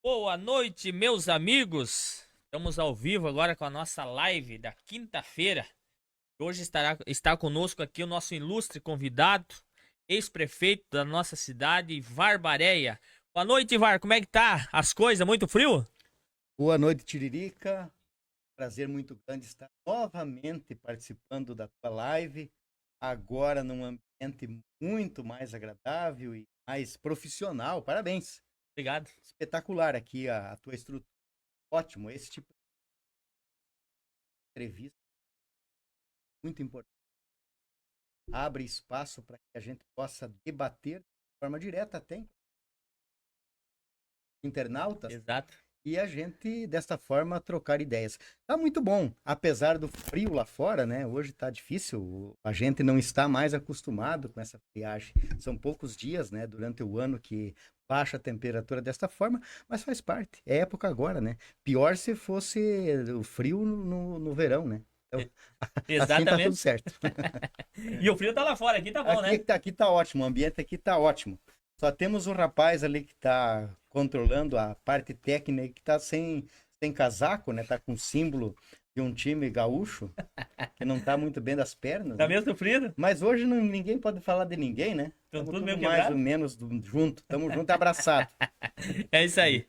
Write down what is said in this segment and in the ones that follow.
Boa noite, meus amigos. Estamos ao vivo agora com a nossa live da quinta-feira. Hoje está conosco aqui o nosso ilustre convidado, ex-prefeito da nossa cidade, Ivar Bareia. Boa noite, Ivar. Como é que tá as coisas? Muito frio? Boa noite, Tiririca. Prazer muito grande estar novamente participando da tua live, agora num ambiente muito mais agradável e mais profissional. Parabéns. Obrigado. Espetacular aqui a tua estrutura. Ótimo, esse tipo de entrevista é muito importante. Abre espaço para que a gente possa debater de forma direta até internautas Exato. e a gente, dessa forma, trocar ideias. Tá muito bom, apesar do frio lá fora, né? Hoje tá difícil, a gente não está mais acostumado com essa friagem. São poucos dias, né, durante o ano que baixa a temperatura desta forma, mas faz parte. É época agora, né? Pior se fosse o frio no verão, né? Então, assim tá tudo Exatamente. certo. E o frio tá lá fora, aqui tá bom, né? Aqui tá ótimo, o ambiente aqui tá ótimo. Só temos um rapaz ali que tá controlando a parte técnica que tá sem casaco, né? Tá com o símbolo de um time gaúcho, que não tá muito bem das pernas, Tá né? meio sofrido? Mas hoje ninguém pode falar de ninguém, né? Estão Estamos tudo meio tudo mais ou quebrado? menos junto, estamos junto e abraçado. É isso aí.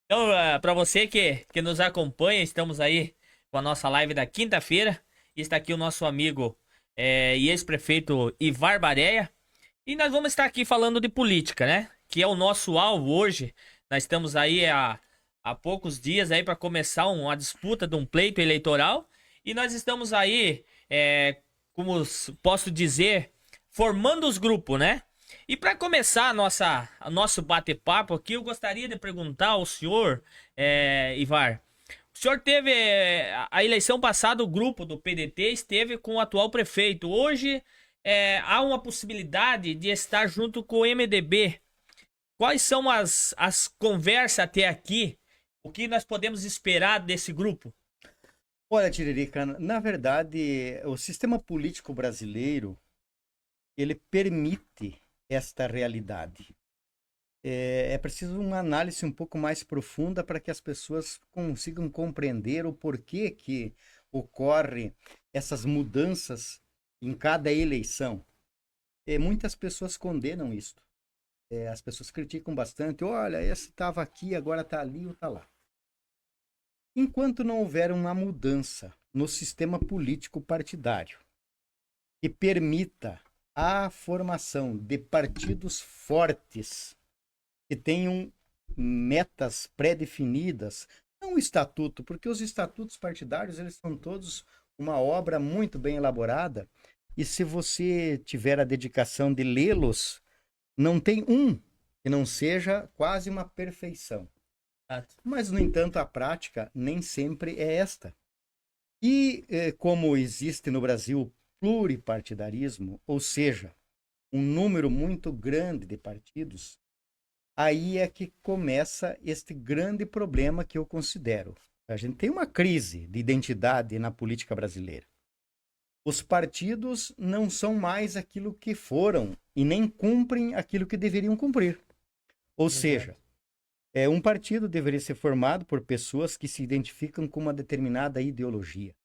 Então, para você que nos acompanha, estamos aí com a nossa live da quinta-feira. Está aqui o nosso amigo e ex-prefeito Ivar Bareia. E nós vamos estar aqui falando de política, né? Que é o nosso alvo hoje. Nós estamos aí há poucos dias aí para começar uma disputa de um pleito eleitoral. E nós estamos aí, como posso dizer, formando os grupos, né? E para começar o nosso bate-papo aqui, eu gostaria de perguntar ao senhor, Ivar. O senhor teve a eleição passada, o grupo do PDT esteve com o atual prefeito. Hoje há uma possibilidade de estar junto com o MDB. Quais são as conversas até aqui? O que nós podemos esperar desse grupo? Olha, Tiririca, na verdade, o sistema político brasileiro, ele permite esta realidade. É preciso uma análise um pouco mais profunda para que as pessoas consigam compreender o porquê que ocorre essas mudanças em cada eleição. Muitas pessoas condenam isso. As pessoas criticam bastante. Olha, esse estava aqui, agora está ali ou está lá. Enquanto não houver uma mudança no sistema político partidário que permita a formação de partidos fortes que tenham metas pré-definidas, não o estatuto, porque os estatutos partidários eles são todos uma obra muito bem elaborada e se você tiver a dedicação de lê-los, não tem um que não seja quase uma perfeição. Mas, no entanto, a prática nem sempre é esta. E como existe no Brasil pluripartidarismo, ou seja, um número muito grande de partidos, aí é que começa este grande problema que eu considero. A gente tem uma crise de identidade na política brasileira. Os partidos não são mais aquilo que foram e nem cumprem aquilo que deveriam cumprir. Ou seja, um partido deveria ser formado por pessoas que se identificam com uma determinada ideologia.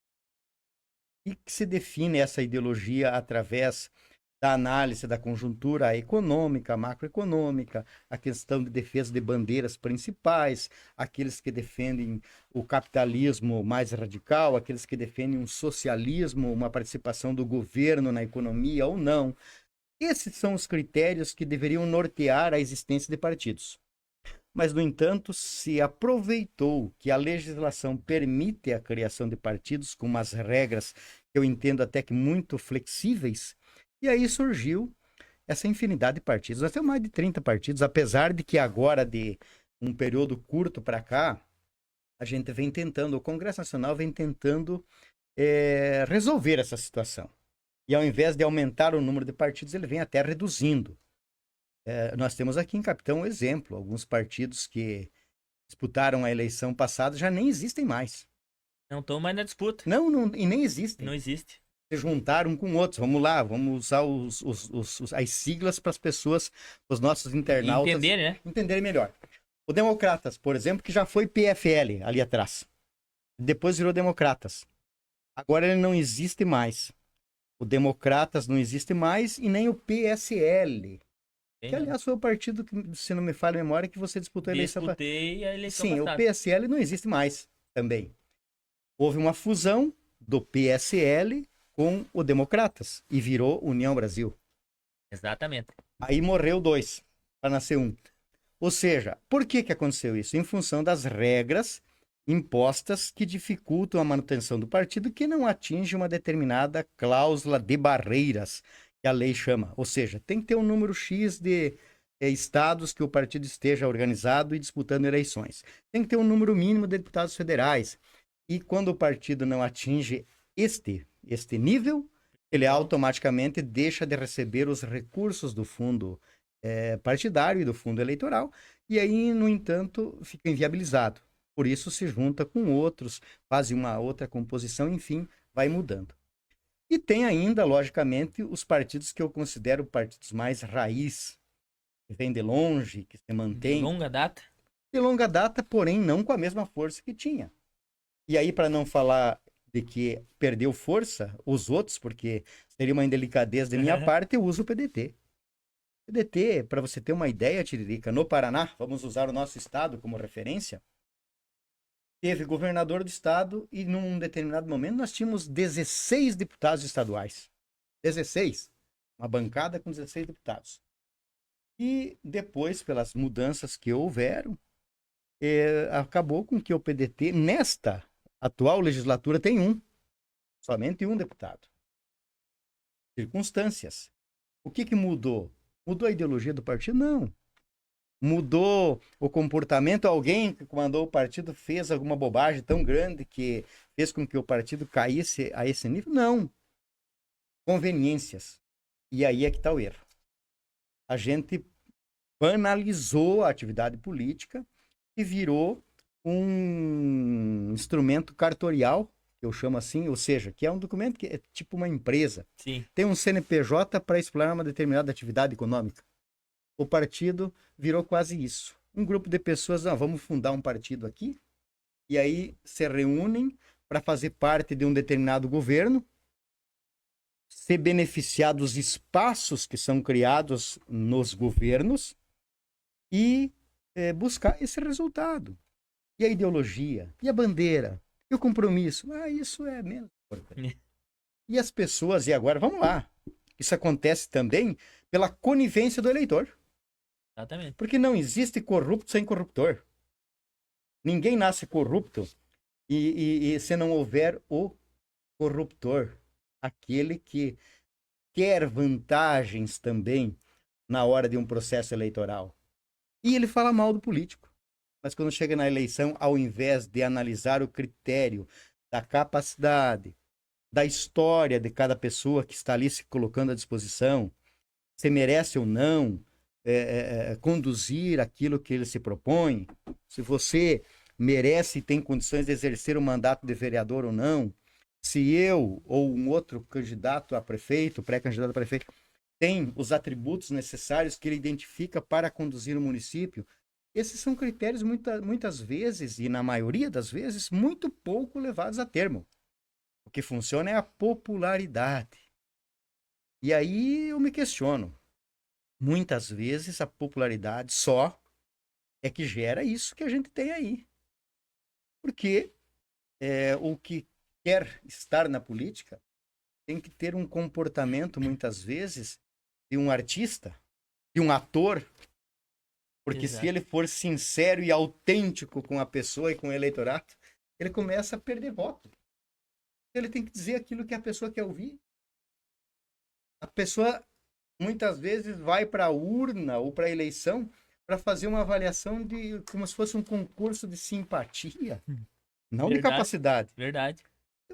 E que se define essa ideologia através da análise da conjuntura econômica, macroeconômica, a questão de defesa de bandeiras principais, aqueles que defendem o capitalismo mais radical, aqueles que defendem um socialismo, uma participação do governo na economia ou não. Esses são os critérios que deveriam nortear a existência de partidos. Mas, no entanto, se aproveitou que a legislação permite a criação de partidos com umas regras que eu entendo até que muito flexíveis, e aí surgiu essa infinidade de partidos. Nós temos mais de 30 partidos, apesar de que agora, de um período curto para cá, a gente vem tentando, o Congresso Nacional vem tentando resolver essa situação. E ao invés de aumentar o número de partidos, ele vem até reduzindo. Nós temos aqui em Capitão um exemplo, alguns partidos que disputaram a eleição passada já nem existem mais. Não estão mais na disputa. Não, e nem existem. Não existe. Se juntaram com outros. Vamos lá, vamos usar as siglas para as pessoas, os nossos internautas Entenderem, né? entenderem melhor. O Democratas, por exemplo, que já foi PFL ali atrás. Depois virou Democratas. Agora ele não existe mais. O Democratas não existe mais e nem o PSL. Que, aliás, foi o partido que, se não me falha a memória, que você disputou a eleição. Disputei a eleição Sim, passada. o PSL não existe mais também. Houve uma fusão do PSL com o Democratas e virou União Brasil. Exatamente. Aí morreu dois, para nascer um. Ou seja, por que que aconteceu isso? Em função das regras impostas que dificultam a manutenção do partido, que não atinge uma determinada cláusula de barreiras, que a lei chama. Ou seja, tem que ter um número X de estados que o partido esteja organizado e disputando eleições. Tem que ter um número mínimo de deputados federais. E quando o partido não atinge este nível, ele automaticamente deixa de receber os recursos do fundo partidário e do fundo eleitoral, e aí, no entanto, fica inviabilizado. Por isso se junta com outros, faz uma outra composição, enfim, vai mudando. E tem ainda, logicamente, os partidos que eu considero partidos mais raiz, que vêm de longe, que se mantêm. De longa data? De longa data, porém não com a mesma força que tinha. E aí, para não falar de que perdeu força, os outros, porque seria uma indelicadeza de minha parte, eu uso o PDT. PDT, para você ter uma ideia, Tiririca, no Paraná, vamos usar o nosso estado como referência, teve governador do estado e num determinado momento nós tínhamos 16 deputados estaduais. 16. Uma bancada com 16 deputados. E depois, pelas mudanças que houveram, acabou com que o PDT, nesta atual legislatura, tem somente um deputado. Circunstâncias. O que mudou? Mudou a ideologia do partido? Não. Mudou o comportamento? Alguém que comandou o partido fez alguma bobagem tão grande que fez com que o partido caísse a esse nível? Não. Conveniências. E aí é que está o erro. A gente banalizou a atividade política e virou um instrumento cartorial, que eu chamo assim, ou seja, que é um documento que é tipo uma empresa. Sim. Tem um CNPJ para explorar uma determinada atividade econômica. O partido virou quase isso. Um grupo de pessoas, vamos fundar um partido aqui, e aí se reúnem para fazer parte de um determinado governo, se beneficiar dos espaços que são criados nos governos e buscar esse resultado. E a ideologia, e a bandeira, e o compromisso. Isso é menos importante. E as pessoas, e agora, vamos lá. Isso acontece também pela conivência do eleitor. Exatamente. Porque não existe corrupto sem corruptor. Ninguém nasce corrupto e se não houver o corruptor. Aquele que quer vantagens também na hora de um processo eleitoral. E ele fala mal do político. Mas quando chega na eleição, ao invés de analisar o critério da capacidade, da história de cada pessoa que está ali se colocando à disposição, se merece ou não conduzir aquilo que ele se propõe, se você merece e tem condições de exercer o mandato de vereador ou não, se eu ou um outro candidato a prefeito, pré-candidato a prefeito, tem os atributos necessários que ele identifica para conduzir o município. Esses são critérios muitas vezes, e na maioria das vezes, muito pouco levados a termo. O que funciona é a popularidade. E aí eu me questiono. Muitas vezes a popularidade só é que gera isso que a gente tem aí. Porque o que quer estar na política tem que ter um comportamento, muitas vezes, de um artista, de um ator. Porque Exato. se ele for sincero e autêntico com a pessoa e com o eleitorado, ele começa a perder voto. Ele tem que dizer aquilo que a pessoa quer ouvir. A pessoa, muitas vezes, vai para a urna ou para a eleição para fazer uma avaliação de como se fosse um concurso de simpatia, não de capacidade. Verdade.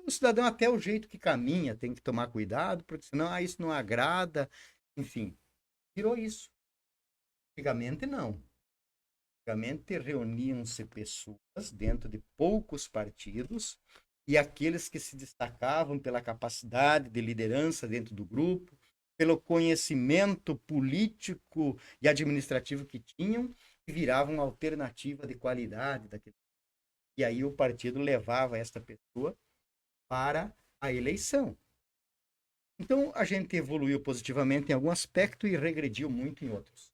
O cidadão, até o jeito que caminha, tem que tomar cuidado, porque senão isso não agrada. Enfim, virou isso. Antigamente, não. Antigamente, reuniam-se pessoas dentro de poucos partidos e aqueles que se destacavam pela capacidade de liderança dentro do grupo, pelo conhecimento político e administrativo que tinham, que virava uma alternativa de qualidade daquele. E aí o partido levava esta pessoa para a eleição. Então a gente evoluiu positivamente em algum aspecto e regrediu muito em outros.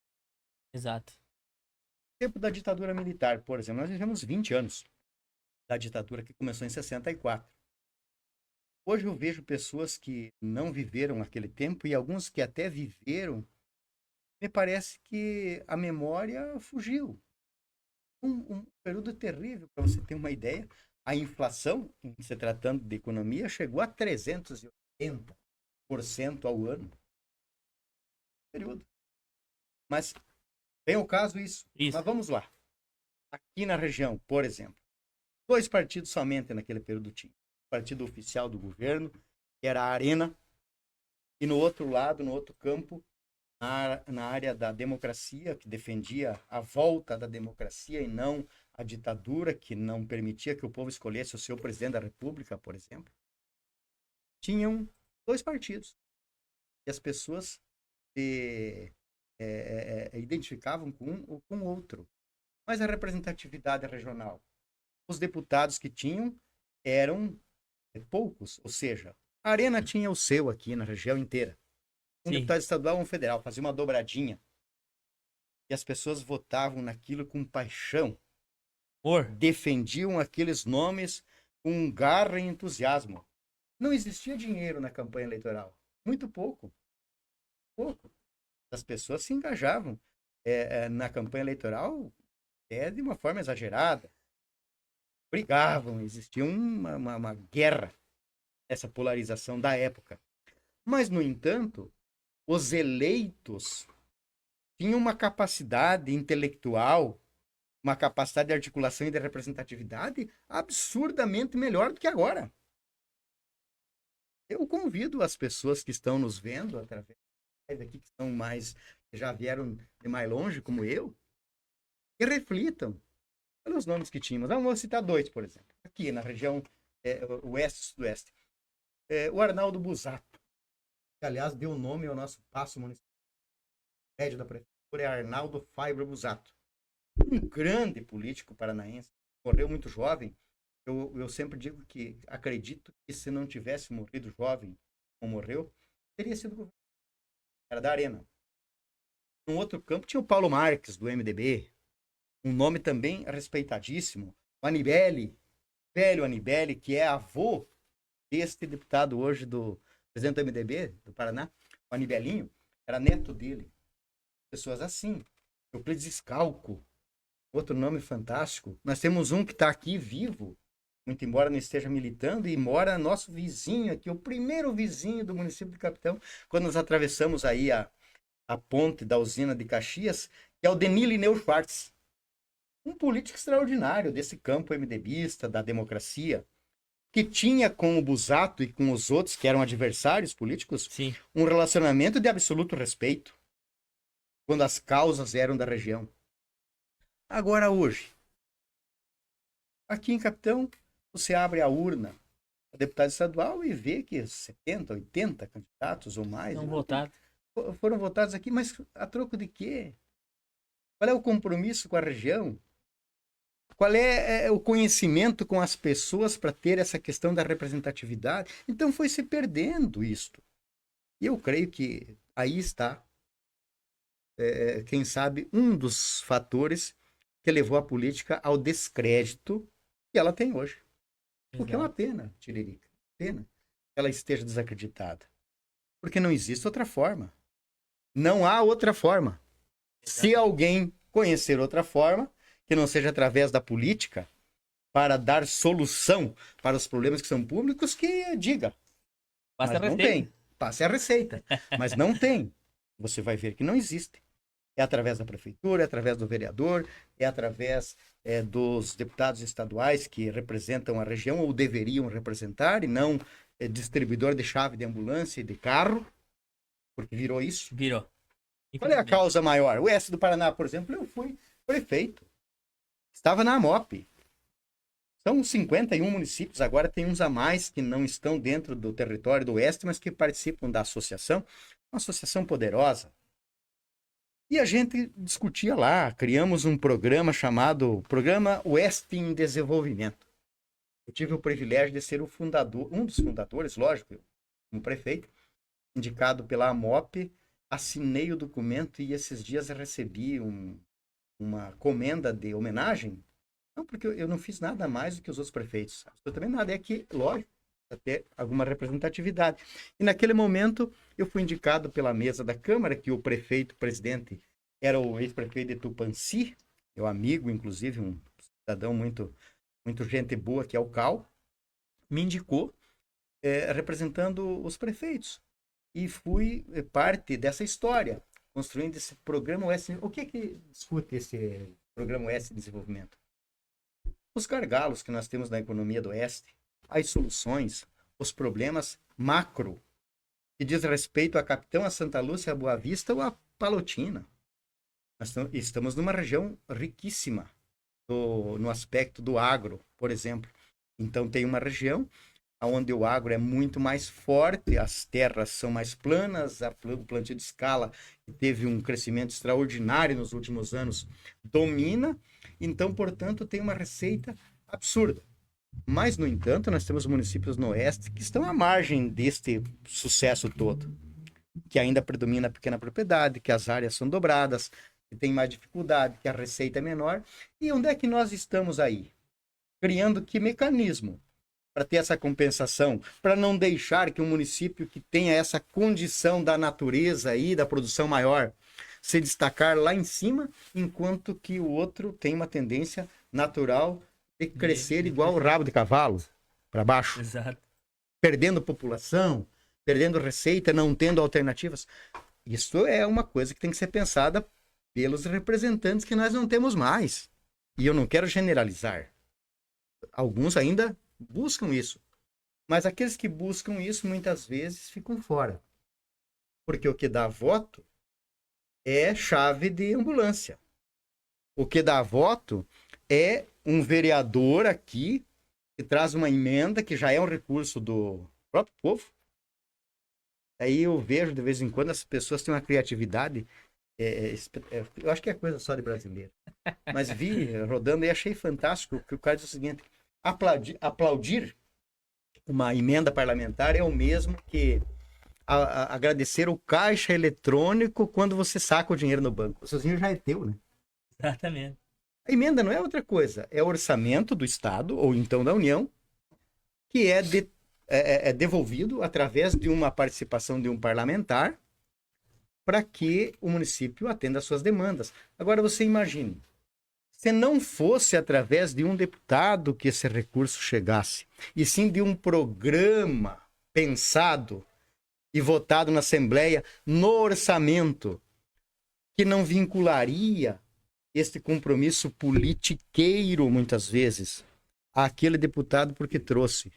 Exato. No tempo da ditadura militar, por exemplo, nós vivemos 20 anos da ditadura que começou em 64. Hoje eu vejo pessoas que não viveram aquele tempo e alguns que até viveram. Me parece que a memória fugiu. Um período terrível, para você ter uma ideia. A inflação, em se tratando de economia, chegou a 380% ao ano. Período. Mas vem ao caso isso. Mas vamos lá. Aqui na região, por exemplo, 2 partidos somente naquele período tinha. O partido oficial do governo, que era a Arena, e no outro lado, no outro campo, na área da democracia, que defendia a volta da democracia e não a ditadura, que não permitia que o povo escolhesse o seu presidente da República, por exemplo. Tinham 2 partidos. E as pessoas se identificavam com um ou com o outro. Mas a representatividade regional, os deputados que tinham eram poucos, ou seja, a Arena tinha o seu aqui na região inteira. Um deputado estadual, um federal, fazia uma dobradinha. E as pessoas votavam naquilo com paixão. Defendiam aqueles nomes com garra e entusiasmo. Não existia dinheiro na campanha eleitoral. Muito pouco. Pouco. As pessoas se engajavam na campanha eleitoral de uma forma exagerada. Brigavam, existia uma guerra, essa polarização da época. Mas, no entanto, os eleitos tinham uma capacidade intelectual, uma capacidade de articulação e de representatividade absurdamente melhor do que agora. Eu convido as pessoas que estão nos vendo, através daqui, que são mais, que já vieram de mais longe, como eu, que reflitam pelos nomes que tínhamos. Vamos citar 2, por exemplo. Aqui na região oeste e sudoeste. O Arnaldo Busato, que aliás deu nome ao nosso paço municipal. O prédio da prefeitura é Arnaldo Faiber Busato. Um grande político paranaense, morreu muito jovem. Eu sempre digo que acredito que se não tivesse morrido jovem, como morreu, teria sido governador. Era da Arena. No outro campo tinha o Paulo Marques, do MDB, um nome também respeitadíssimo. O Anibele, velho Anibele, que é avô deste deputado hoje do presidente do MDB do Paraná, o Anibelinho, era neto dele. Pessoas assim. Euclides Scalco, outro nome fantástico. Nós temos um que está aqui vivo, muito embora não esteja militando, e mora nosso vizinho aqui, o primeiro vizinho do município de Capitão, quando nós atravessamos aí a ponte da usina de Caxias, que é o Denis Lineu Schwartz. Um político extraordinário desse campo MDBista, da democracia, que tinha com o Busato e com os outros, que eram adversários políticos, Sim, um relacionamento de absoluto respeito, quando as causas eram da região. Agora, hoje, aqui em Capitão, você abre a urna, a deputado estadual, e vê que 70, 80 candidatos ou mais foram votados aqui, mas a troco de quê? Qual é o compromisso com a região? Qual é o conhecimento com as pessoas para ter essa questão da representatividade? Então foi se perdendo isto. E eu creio que aí está, quem sabe, um dos fatores que levou a política ao descrédito que ela tem hoje. O que é uma pena, Tiririca. Pena que ela esteja desacreditada. Porque não existe outra forma. Não há outra forma. Se alguém conhecer outra forma, que não seja através da política, para dar solução para os problemas que são públicos, que diga. Passa Mas não tem. Passe a receita. Mas não tem. Você vai ver que não existe. É através da prefeitura, é através do vereador, é através dos deputados estaduais que representam a região ou deveriam representar, e não distribuidor de chave de ambulância e de carro, porque virou isso. Virou. Qual é a causa maior? O oeste do Paraná, por exemplo, eu fui prefeito. Estava na AMOP. São 51 municípios, agora tem uns a mais que não estão dentro do território do oeste, mas que participam da associação. Uma associação poderosa. E a gente discutia lá, criamos um programa chamado Programa Oeste em Desenvolvimento. Eu tive o privilégio de ser o fundador, um dos fundadores, lógico, como prefeito, indicado pela AMOP, assinei o documento e esses dias eu recebi uma comenda de homenagem. Não, porque eu não fiz nada mais do que os outros prefeitos. Absolutamente nada. É que, lógico, até alguma representatividade. E naquele momento eu fui indicado pela mesa da Câmara, que o prefeito, presidente, era o ex-prefeito de Tupanci, meu amigo, inclusive, um cidadão muito, muito gente boa, que é o Cal, me indicou representando os prefeitos. E fui parte dessa história, construindo esse programa Oeste. O que discute esse programa Oeste de Desenvolvimento? Os gargalos que nós temos na economia do Oeste, as soluções, os problemas macro, que diz respeito a Capitão, a Santa Lúcia, a Boa Vista ou a Palotina. Nós estamos numa região riquíssima no aspecto do agro, por exemplo. Então tem uma região onde o agro é muito mais forte, as terras são mais planas, o plantio de escala, que teve um crescimento extraordinário nos últimos anos, domina. Então, portanto, tem uma receita absurda. Mas, no entanto, nós temos municípios no oeste que estão à margem deste sucesso todo, que ainda predomina a pequena propriedade, que as áreas são dobradas, que tem mais dificuldade, que a receita é menor. E onde é que nós estamos aí? Criando que mecanismo para ter essa compensação, para não deixar que um município que tenha essa condição da natureza aí, da produção maior, se destacar lá em cima, enquanto que o outro tem uma tendência natural de crescer igual o rabo de cavalo, para baixo. Exato. Perdendo população, perdendo receita, não tendo alternativas. Isso é uma coisa que tem que ser pensada pelos representantes que nós não temos mais. E eu não quero generalizar. Alguns ainda buscam isso. Mas aqueles que buscam isso, muitas vezes, ficam fora. Porque o que dá voto é chave de ambulância. O que dá voto é um vereador aqui que traz uma emenda que já é um recurso do próprio povo. Aí eu vejo, de vez em quando, as pessoas têm uma criatividade. Eu acho que é coisa só de brasileiro. Mas vi rodando e achei fantástico que o cara diz o seguinte: aplaudir uma emenda parlamentar é o mesmo que agradecer o caixa eletrônico quando você saca o dinheiro no banco. O seu dinheiro já é teu, né? Exatamente. A emenda não é outra coisa, é o orçamento do Estado, ou então da União, que é devolvido através de uma participação de um parlamentar para que o município atenda às suas demandas. Agora você imagine, se não fosse através de um deputado que esse recurso chegasse, e sim de um programa pensado e votado na Assembleia, no orçamento, que não vincularia este compromisso politiqueiro, muitas vezes, àquele deputado porque trouxe.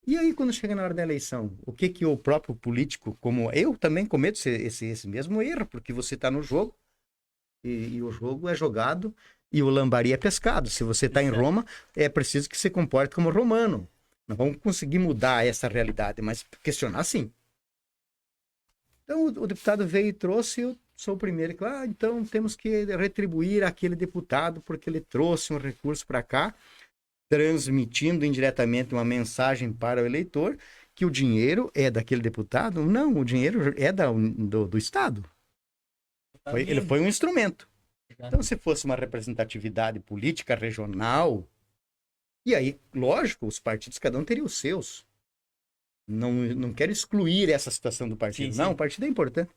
E aí, quando chega na hora da eleição, o que o próprio político, como eu também cometo esse mesmo erro, porque você está no jogo, e o jogo é jogado, e o lambari é pescado. Se você está em Roma, é preciso que se comporte como romano. Não vamos conseguir mudar essa realidade, mas questionar sim. Então, o deputado veio e trouxe, eu sou o primeiro que então temos que retribuir aquele deputado porque ele trouxe um recurso para cá, transmitindo indiretamente uma mensagem para o eleitor que o dinheiro é daquele deputado. Não, o dinheiro é do Estado. Ele foi um instrumento. Então, se fosse uma representatividade política regional, e aí, lógico, os partidos, cada um teria os seus. Não quero excluir essa situação do partido. Sim, não, sim. O partido é importante.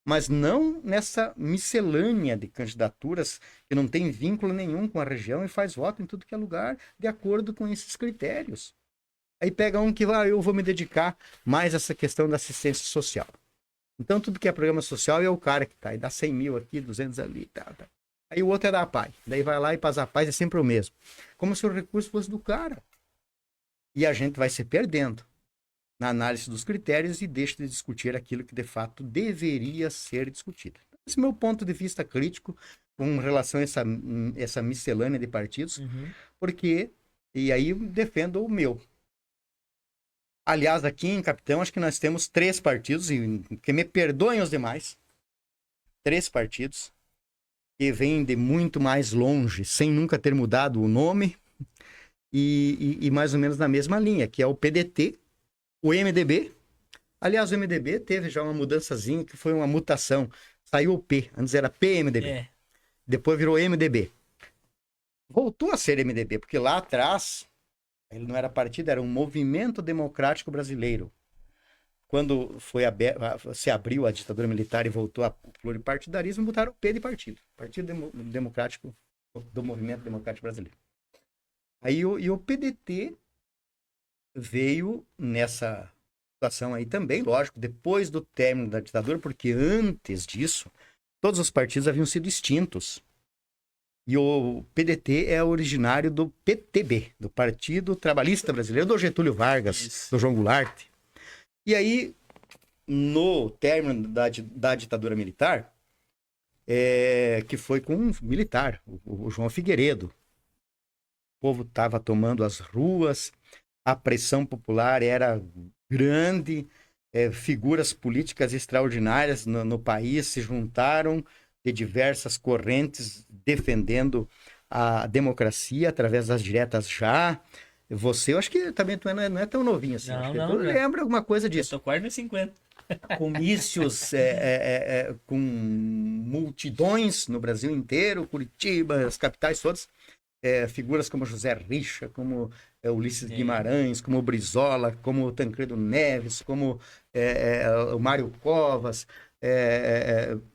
Mas não nessa miscelânea de candidaturas que não tem vínculo nenhum com a região e faz voto em tudo que é lugar de acordo com esses critérios. Aí pega um que eu vou me dedicar mais a essa questão da assistência social. Então, tudo que é programa social é o cara que tá, e dá 100 mil aqui, 200 ali, tá. Aí o outro é da APAI. Daí vai lá e faz a APAI, é sempre o mesmo. Como se o recurso fosse do cara. E a gente vai se perdendo na análise dos critérios e deixa de discutir aquilo que de fato deveria ser discutido. Esse é o meu ponto de vista crítico com relação a essa miscelânea de partidos, porque, e aí eu defendo o meu. Aliás, aqui em Capitão, acho que nós temos 3 partidos, e que me perdoem os demais, 3 partidos que vêm de muito mais longe, sem nunca ter mudado o nome, e mais ou menos na mesma linha, que é o PDT, o MDB. Aliás, o MDB teve já uma mudançazinha, que foi uma mutação. Saiu o P, antes era PMDB, depois virou MDB. Voltou a ser MDB, porque lá atrás, ele não era partido, era um Movimento Democrático Brasileiro. Quando se abriu a ditadura militar e voltou ao pluripartidarismo, botaram o P de partido. Partido Democrático, do Movimento Democrático Brasileiro. Aí o PDT veio nessa situação aí também, lógico, depois do término da ditadura, porque antes disso, todos os partidos haviam sido extintos. E o PDT é originário do PTB, do Partido Trabalhista Brasileiro, do Getúlio Vargas, do João Goulart. E aí, no término da ditadura militar, que foi com um militar, o João Figueiredo. O povo estava tomando as ruas, a pressão popular era grande, figuras políticas extraordinárias no país se juntaram de diversas correntes defendendo a democracia através das diretas já. Você, eu acho que também tu não é tão novinho assim. Não, lembra alguma coisa disso? Eu tô quase nos 50. Comícios com multidões no Brasil inteiro, Curitiba, as capitais todas. Figuras como José Richa, como Ulisses Guimarães, como o Brizola, como o Tancredo Neves, como o Mário Covas.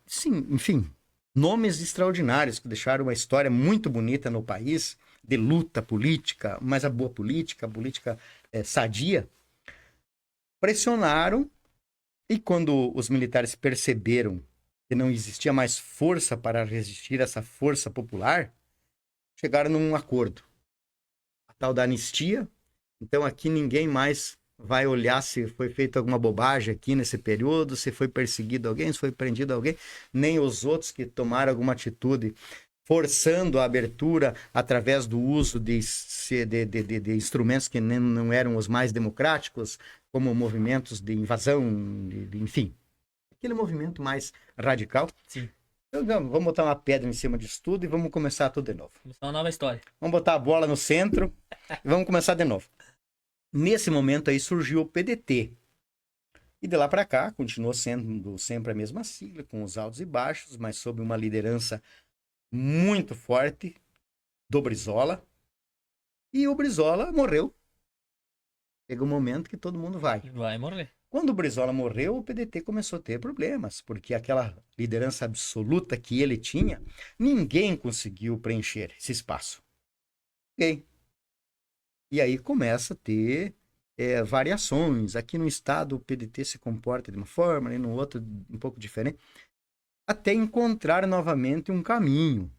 Sim, enfim, nomes extraordinários que deixaram uma história muito bonita no país, de luta política, mas a boa política, a política sadia, pressionaram, e quando os militares perceberam que não existia mais força para resistir a essa força popular, chegaram num acordo, a tal da anistia. Então aqui ninguém mais vai olhar se foi feita alguma bobagem aqui nesse período, se foi perseguido alguém, se foi prendido alguém, nem os outros que tomaram alguma atitude forçando a abertura através do uso de instrumentos que não eram os mais democráticos, como movimentos de invasão, enfim. Aquele movimento mais radical. Sim. Então, vamos botar uma pedra em cima disso tudo e vamos começar tudo de novo. Começar uma nova história. Vamos botar a bola no centro e vamos começar de novo. Nesse momento aí surgiu o PDT. E de lá para cá, continuou sendo sempre a mesma sigla, com os altos e baixos, mas sob uma liderança muito forte do Brizola. E o Brizola morreu. Chega um momento que todo mundo vai. Vai morrer. Quando o Brizola morreu, o PDT começou a ter problemas, porque aquela liderança absoluta que ele tinha, ninguém conseguiu preencher esse espaço. Ninguém. E aí começa a ter variações. Aqui no estado o PDT se comporta de uma forma, e no outro um pouco diferente, até encontrar novamente um caminho.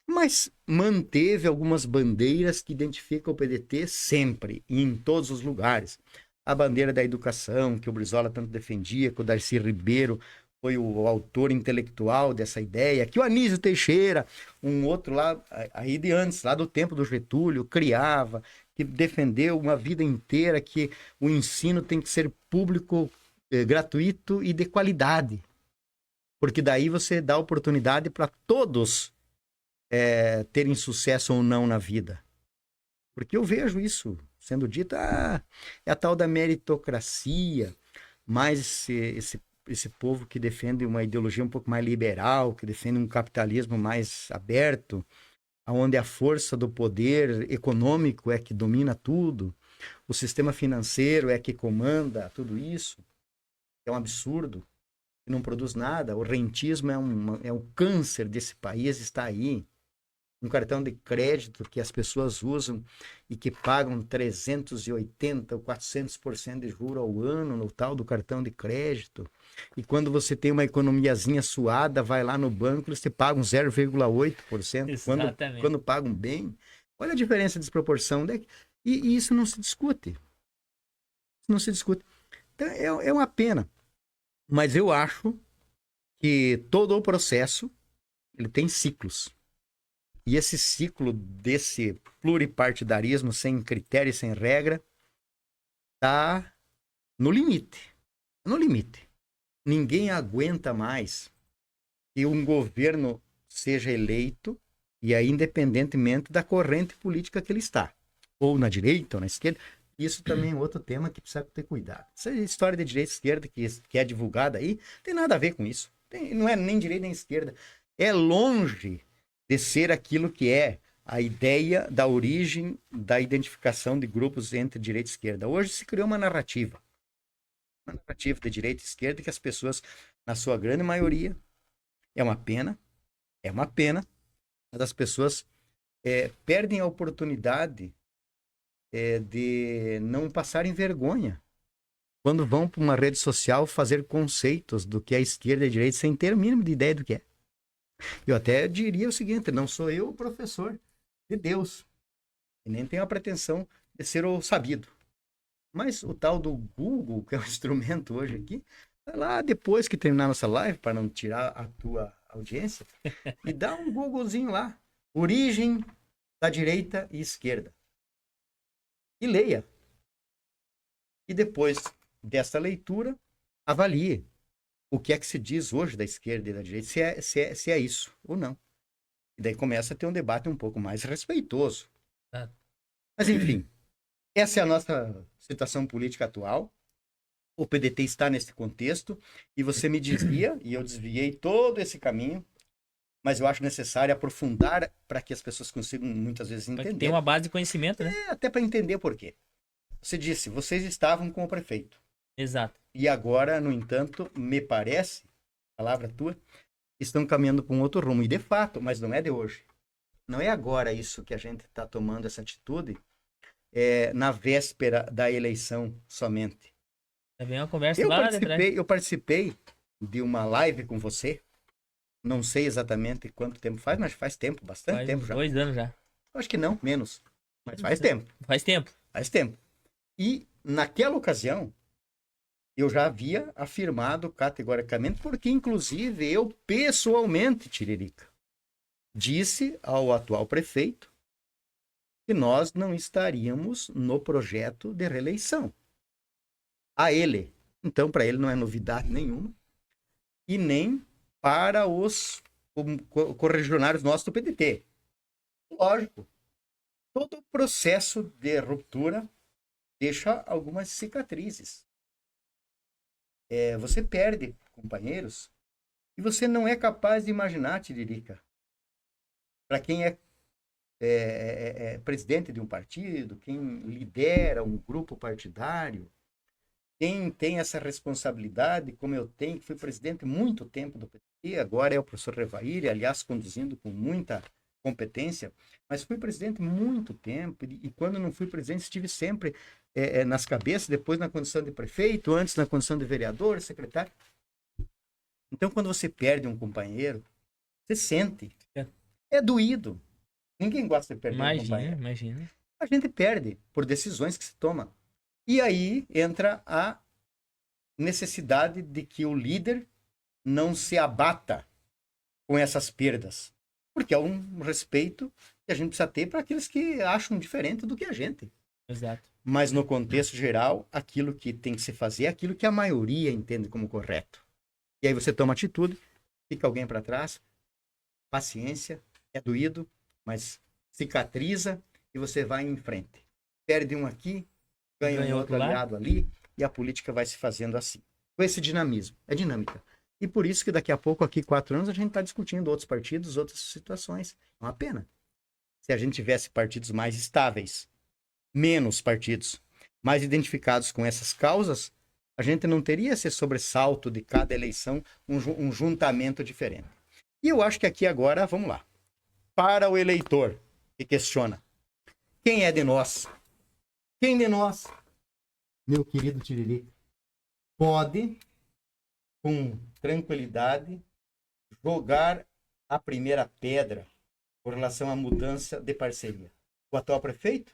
Mas manteve algumas bandeiras que identificam o PDT sempre, e em todos os lugares. A bandeira da educação, que o Brizola tanto defendia, que o Darcy Ribeiro foi o autor intelectual dessa ideia, que o Anísio Teixeira, um outro lá, aí de antes, lá do tempo do Getúlio, criava, que defendeu uma vida inteira que o ensino tem que ser público, gratuito e de qualidade. Porque daí você dá oportunidade para todos terem sucesso ou não na vida. Porque eu vejo isso sendo dito, é a tal da meritocracia, mas esse povo que defende uma ideologia um pouco mais liberal, que defende um capitalismo mais aberto, onde a força do poder econômico é que domina tudo, o sistema financeiro é que comanda tudo isso, é um absurdo, que não produz nada. O rentismo é um câncer desse país, está aí. Um cartão de crédito que as pessoas usam e que pagam 380% ou 400% de juros ao ano no tal do cartão de crédito. E quando você tem uma economiazinha suada, vai lá no banco, eles te pagam 0,8%. Quando pagam bem. Olha a diferença de desproporção. E isso não se discute. Não se discute. Então, é uma pena. Mas eu acho que todo o processo ele tem ciclos. E esse ciclo desse pluripartidarismo sem critério e sem regra está no limite. No limite. Ninguém aguenta mais que um governo seja eleito, e aí independentemente da corrente política que ele está, ou na direita ou na esquerda. Isso também é outro tema que precisa ter cuidado. Essa história de direita e esquerda que é divulgada aí, não tem nada a ver com isso. Não é nem direita nem esquerda. É longe de ser aquilo que é a ideia da origem da identificação de grupos entre direita e esquerda. Hoje se criou uma narrativa de direita e esquerda que as pessoas, na sua grande maioria, é uma pena, mas as pessoas perdem a oportunidade de não passarem vergonha quando vão para uma rede social fazer conceitos do que é esquerda e direita sem ter o mínimo de ideia do que é. Eu até diria o seguinte, não sou eu o professor de Deus, e nem tenho a pretensão de ser o sabido. Mas o tal do Google, que é o instrumento hoje aqui, vai lá depois que terminar nossa live, para não tirar a tua audiência, e dá um Googlezinho lá. Origem da direita e esquerda. E leia. E depois desta leitura, avalie o que é que se diz hoje da esquerda e da direita, se é isso ou não. E daí começa a ter um debate um pouco mais respeitoso. Mas, enfim, essa é a nossa situação política atual. O PDT está nesse contexto, e você me dizia, e eu desviei todo esse caminho, mas eu acho necessário aprofundar para que as pessoas consigam muitas vezes entender. Tem uma base de conhecimento, né? Até para entender por quê. Você disse, vocês estavam com o prefeito. Exato. E agora, no entanto, me parece, palavra tua, estão caminhando para um outro rumo. E de fato, mas não é de hoje. Não é agora isso que a gente está tomando essa atitude, na véspera da eleição somente. Também é uma conversa lá atrás. Eu participei de uma live com você. Não sei exatamente quanto tempo faz, mas faz tempo, bastante tempo já. 2 anos já. Acho que não, menos. Mas faz tempo. Faz tempo. Faz tempo. E naquela ocasião, eu já havia afirmado categoricamente, porque inclusive eu pessoalmente, Tiririca, disse ao atual prefeito que nós não estaríamos no projeto de reeleição. A ele. Então, para ele não é novidade nenhuma. E nem para os correligionários nossos do PDT. Lógico. Todo o processo de ruptura deixa algumas cicatrizes. Você perde companheiros e você não é capaz de imaginar, Tiririca, para quem é presidente de um partido, quem lidera um grupo partidário, quem tem essa responsabilidade, como eu tenho, que fui presidente muito tempo do PT, agora é o professor Revaíre, aliás, conduzindo com muita competência, mas fui presidente muito tempo, e quando não fui presidente, estive sempre nas cabeças, depois na condição de prefeito, antes na condição de vereador, secretário. Então, quando você perde um companheiro, você sente. É doído. Ninguém gosta de perder um companheiro. Imagina. A gente perde por decisões que se tomam. E aí entra a necessidade de que o líder não se abata com essas perdas. Porque é um respeito que a gente precisa ter para aqueles que acham diferente do que a gente. Exato. Mas no contexto geral, aquilo que tem que se fazer é aquilo que a maioria entende como correto. E aí você toma atitude, fica alguém para trás, paciência, é doído, mas cicatriza e você vai em frente. Perde um aqui, ganha um outro aliado ali, e a política vai se fazendo assim. Com esse dinamismo. É dinâmica. E por isso que daqui a pouco, aqui 4 anos, a gente está discutindo outros partidos, outras situações. É uma pena. Se a gente tivesse partidos mais estáveis, menos partidos, mais identificados com essas causas, a gente não teria esse sobressalto de cada eleição, um juntamento diferente. E eu acho que aqui agora, vamos lá. Para o eleitor que questiona, quem é de nós? Quem de nós, meu querido Tiriri, pode, com tranquilidade, jogar a primeira pedra com relação à mudança de parceria? O atual prefeito,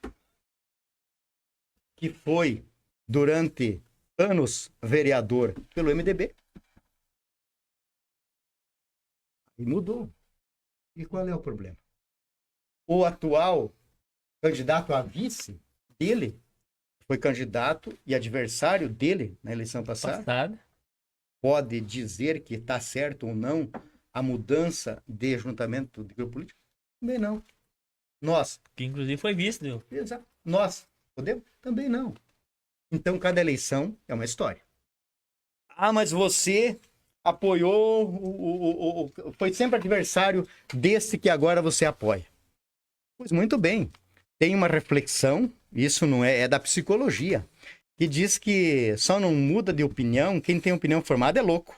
que foi, durante anos, vereador pelo MDB, e mudou. E qual é o problema? O atual candidato a vice dele, foi candidato e adversário dele na eleição passada, pode dizer que está certo ou não a mudança de juntamento de grupo político? Também não. Nós, Que inclusive foi visto, viu? exato. Nós podemos? Também não. Então, cada eleição é uma história. Ah, mas você apoiou, foi sempre adversário desse que agora você apoia. Pois muito bem. Tem uma reflexão, isso não é da psicologia, que diz que só não muda de opinião quem tem opinião formada é louco.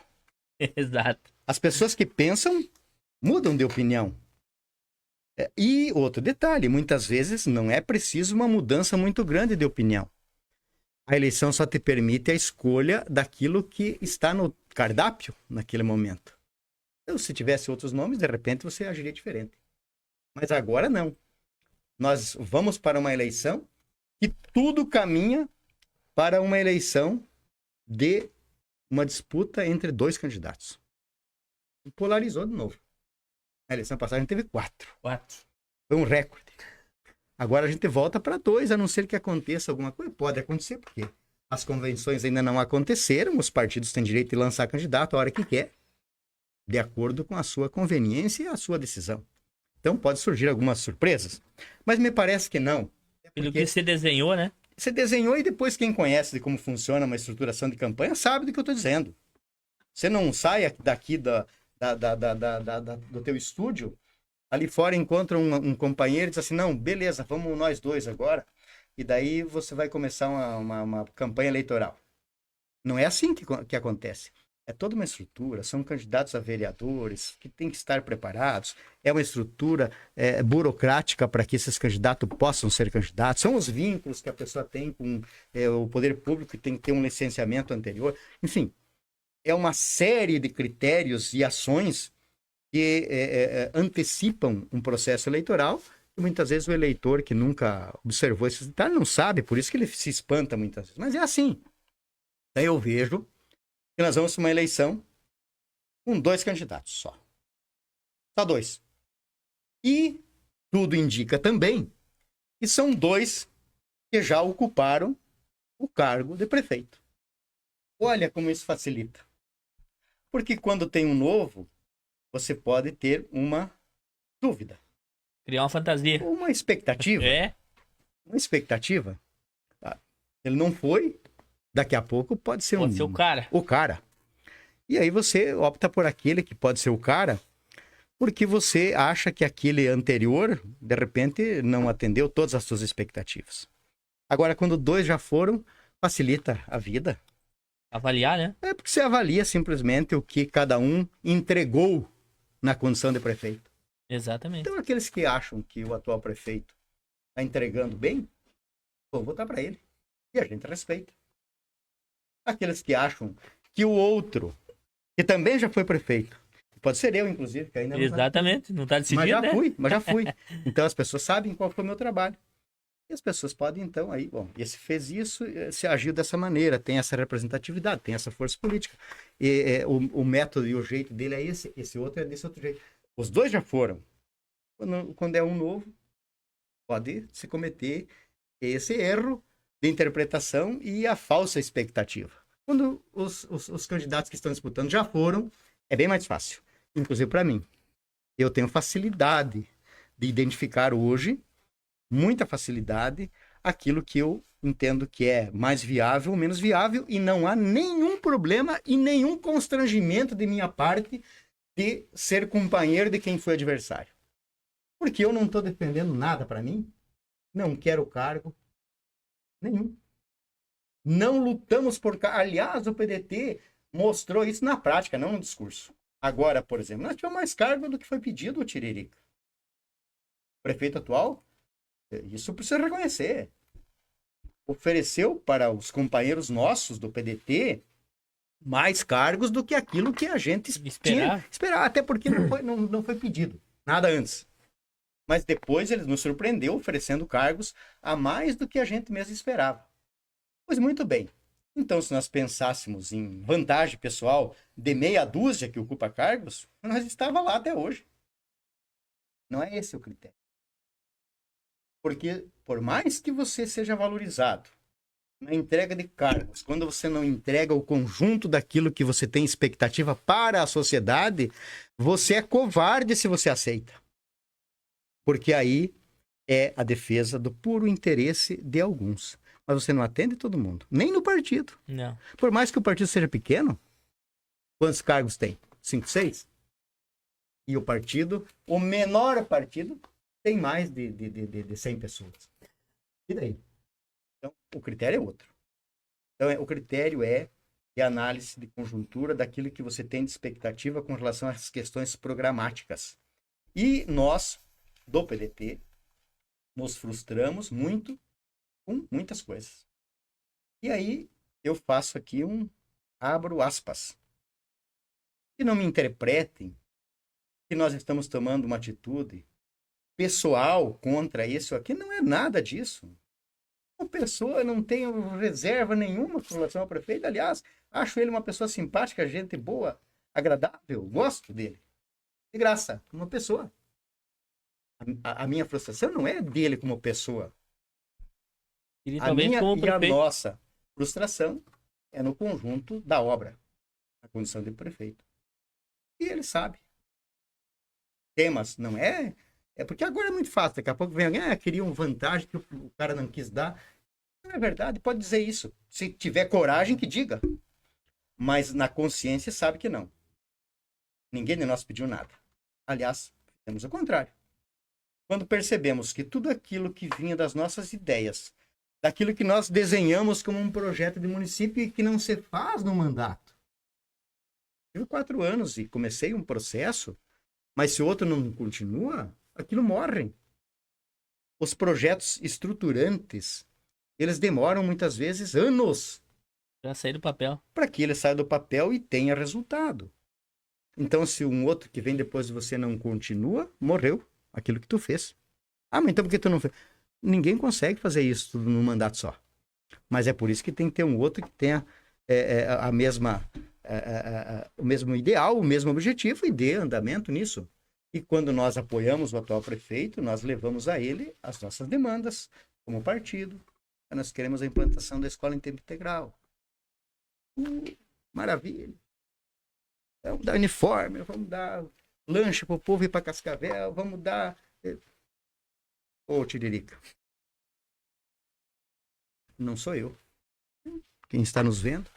Exato. As pessoas que pensam mudam de opinião. E outro detalhe, muitas vezes não é preciso uma mudança muito grande de opinião. A eleição só te permite a escolha daquilo que está no cardápio naquele momento. Então, se tivesse outros nomes, de repente você agiria diferente. Mas agora não. Nós vamos para uma eleição e tudo caminha para uma eleição de uma disputa entre dois candidatos. E polarizou de novo. Na eleição passada a gente teve 4. 4. Foi um recorde. Agora a gente volta para 2, a não ser que aconteça alguma coisa. Pode acontecer, porque as convenções ainda não aconteceram, os partidos têm direito de lançar candidato a hora que quer, de acordo com a sua conveniência e a sua decisão. Então pode surgir algumas surpresas, mas me parece que não. Pelo que você desenhou, né? Você desenhou e depois quem conhece de como funciona uma estruturação de campanha sabe do que eu estou dizendo. Você não sai daqui do teu estúdio, ali fora encontra um companheiro e diz assim, não, beleza, vamos nós dois agora, e daí você vai começar uma campanha eleitoral. Não é assim que acontece. É toda uma estrutura, são candidatos a vereadores que têm que estar preparados, é uma estrutura burocrática para que esses candidatos possam ser candidatos, são os vínculos que a pessoa tem com o poder público, que tem que ter um licenciamento anterior, enfim, é uma série de critérios e ações que antecipam um processo eleitoral, e muitas vezes o eleitor que nunca observou esses detalhes não sabe, por isso que ele se espanta muitas vezes, mas é assim. Daí eu vejo que nós vamos para uma eleição com 2 candidatos só. Só 2. E tudo indica também que são 2 que já ocuparam o cargo de prefeito. Olha como isso facilita. Porque quando tem um novo, você pode ter uma dúvida. Criar uma fantasia. Uma expectativa. Uma expectativa. Ele não foi, daqui a pouco pode ser Pode ser o cara. o cara. E aí você opta por aquele que pode ser o cara, porque você acha que aquele anterior, de repente, não atendeu todas as suas expectativas. Agora, quando 2 já foram, facilita a vida. Avaliar, né? É porque você avalia simplesmente o que cada um entregou na condição de prefeito. Exatamente. Então, aqueles que acham que o atual prefeito está entregando bem, vão votar para ele. E a gente respeita. Aqueles que acham que o outro, que também já foi prefeito, pode ser eu, inclusive, que ainda não. Exatamente, não está decidido, mas já fui. Então, as pessoas sabem qual foi o meu trabalho. E as pessoas podem, então, aí, bom, esse fez isso, se agiu dessa maneira, tem essa representatividade, tem essa força política. E, o método e o jeito dele é esse outro é desse outro jeito. Os 2 já foram. Quando é um novo, pode se cometer esse erro de interpretação e a falsa expectativa. Quando os candidatos que estão disputando já foram, é bem mais fácil. Inclusive para mim. Eu tenho facilidade de identificar hoje, muita facilidade, aquilo que eu entendo que é mais viável ou menos viável, e não há nenhum problema e nenhum constrangimento de minha parte de ser companheiro de quem foi adversário. Porque eu não estou defendendo nada para mim, não quero cargo nenhum. Não lutamos por... Aliás, o PDT mostrou isso na prática, não no discurso. Agora, por exemplo, nós tivemos mais cargo do que foi pedido o Tiririca. O prefeito atual, isso precisa reconhecer, ofereceu para os companheiros nossos do PDT mais cargos do que aquilo que a gente tinha esperar, até porque não foi pedido nada antes. Mas depois ele nos surpreendeu oferecendo cargos a mais do que a gente mesmo esperava. Pois muito bem. Então, se nós pensássemos em vantagem pessoal de meia dúzia que ocupa cargos, nós estávamos lá até hoje. Não é esse o critério. Porque, por mais que você seja valorizado, na entrega de cargos, quando você não entrega o conjunto daquilo que você tem expectativa para a sociedade, você é covarde se você aceita. Porque aí é a defesa do puro interesse de alguns. Mas você não atende todo mundo, nem no partido. Não. Por mais que o partido seja pequeno, quantos cargos tem? 5, 6? E o partido, o menor partido, tem mais de 100 pessoas. E daí? Então, o critério é outro. Então, o critério é de análise de conjuntura daquilo que você tem de expectativa com relação às questões programáticas. E nós, do PDT, nos frustramos muito com muitas coisas. E aí, eu faço aqui abro aspas. Que não me interpretem que nós estamos tomando uma atitude pessoal contra isso aqui. Não é nada disso. Uma pessoa, não tenho reserva nenhuma com relação ao prefeito. Aliás, acho ele uma pessoa simpática, gente boa, agradável, gosto dele. De graça, uma pessoa. A minha frustração não é dele como pessoa. A minha e a nossa frustração é no conjunto da obra, na condição de prefeito. E ele sabe. Temas, não é? É porque agora é muito fácil. Daqui a pouco vem alguém, queria uma vantagem que o cara não quis dar. Não é verdade, pode dizer isso. Se tiver coragem, que diga. Mas na consciência sabe que não. Ninguém de nós pediu nada. Aliás, temos o contrário. Quando percebemos que tudo aquilo que vinha das nossas ideias, daquilo que nós desenhamos como um projeto de município e que não se faz no mandato. Tive 4 anos e comecei um processo, mas se o outro não continua, aquilo morre. Os projetos estruturantes, eles demoram muitas vezes anos para sair do papel. Para que ele saia do papel e tenha resultado. Então, se um outro que vem depois de você não continua, morreu aquilo que tu fez. Ah, mas então por que tu não fez? Ninguém consegue fazer isso tudo num mandato só. Mas é por isso que tem que ter um outro que tenha a mesma, o mesmo ideal, o mesmo objetivo e dê andamento nisso. E quando nós apoiamos o atual prefeito, nós levamos a ele as nossas demandas como partido. Nós queremos a implantação da escola em tempo integral. Maravilha. Vamos dar uniforme, vamos dar lanche para o povo ir para Cascavel, vamos dar... Ô, Tiririca. Não sou eu. Quem está nos vendo,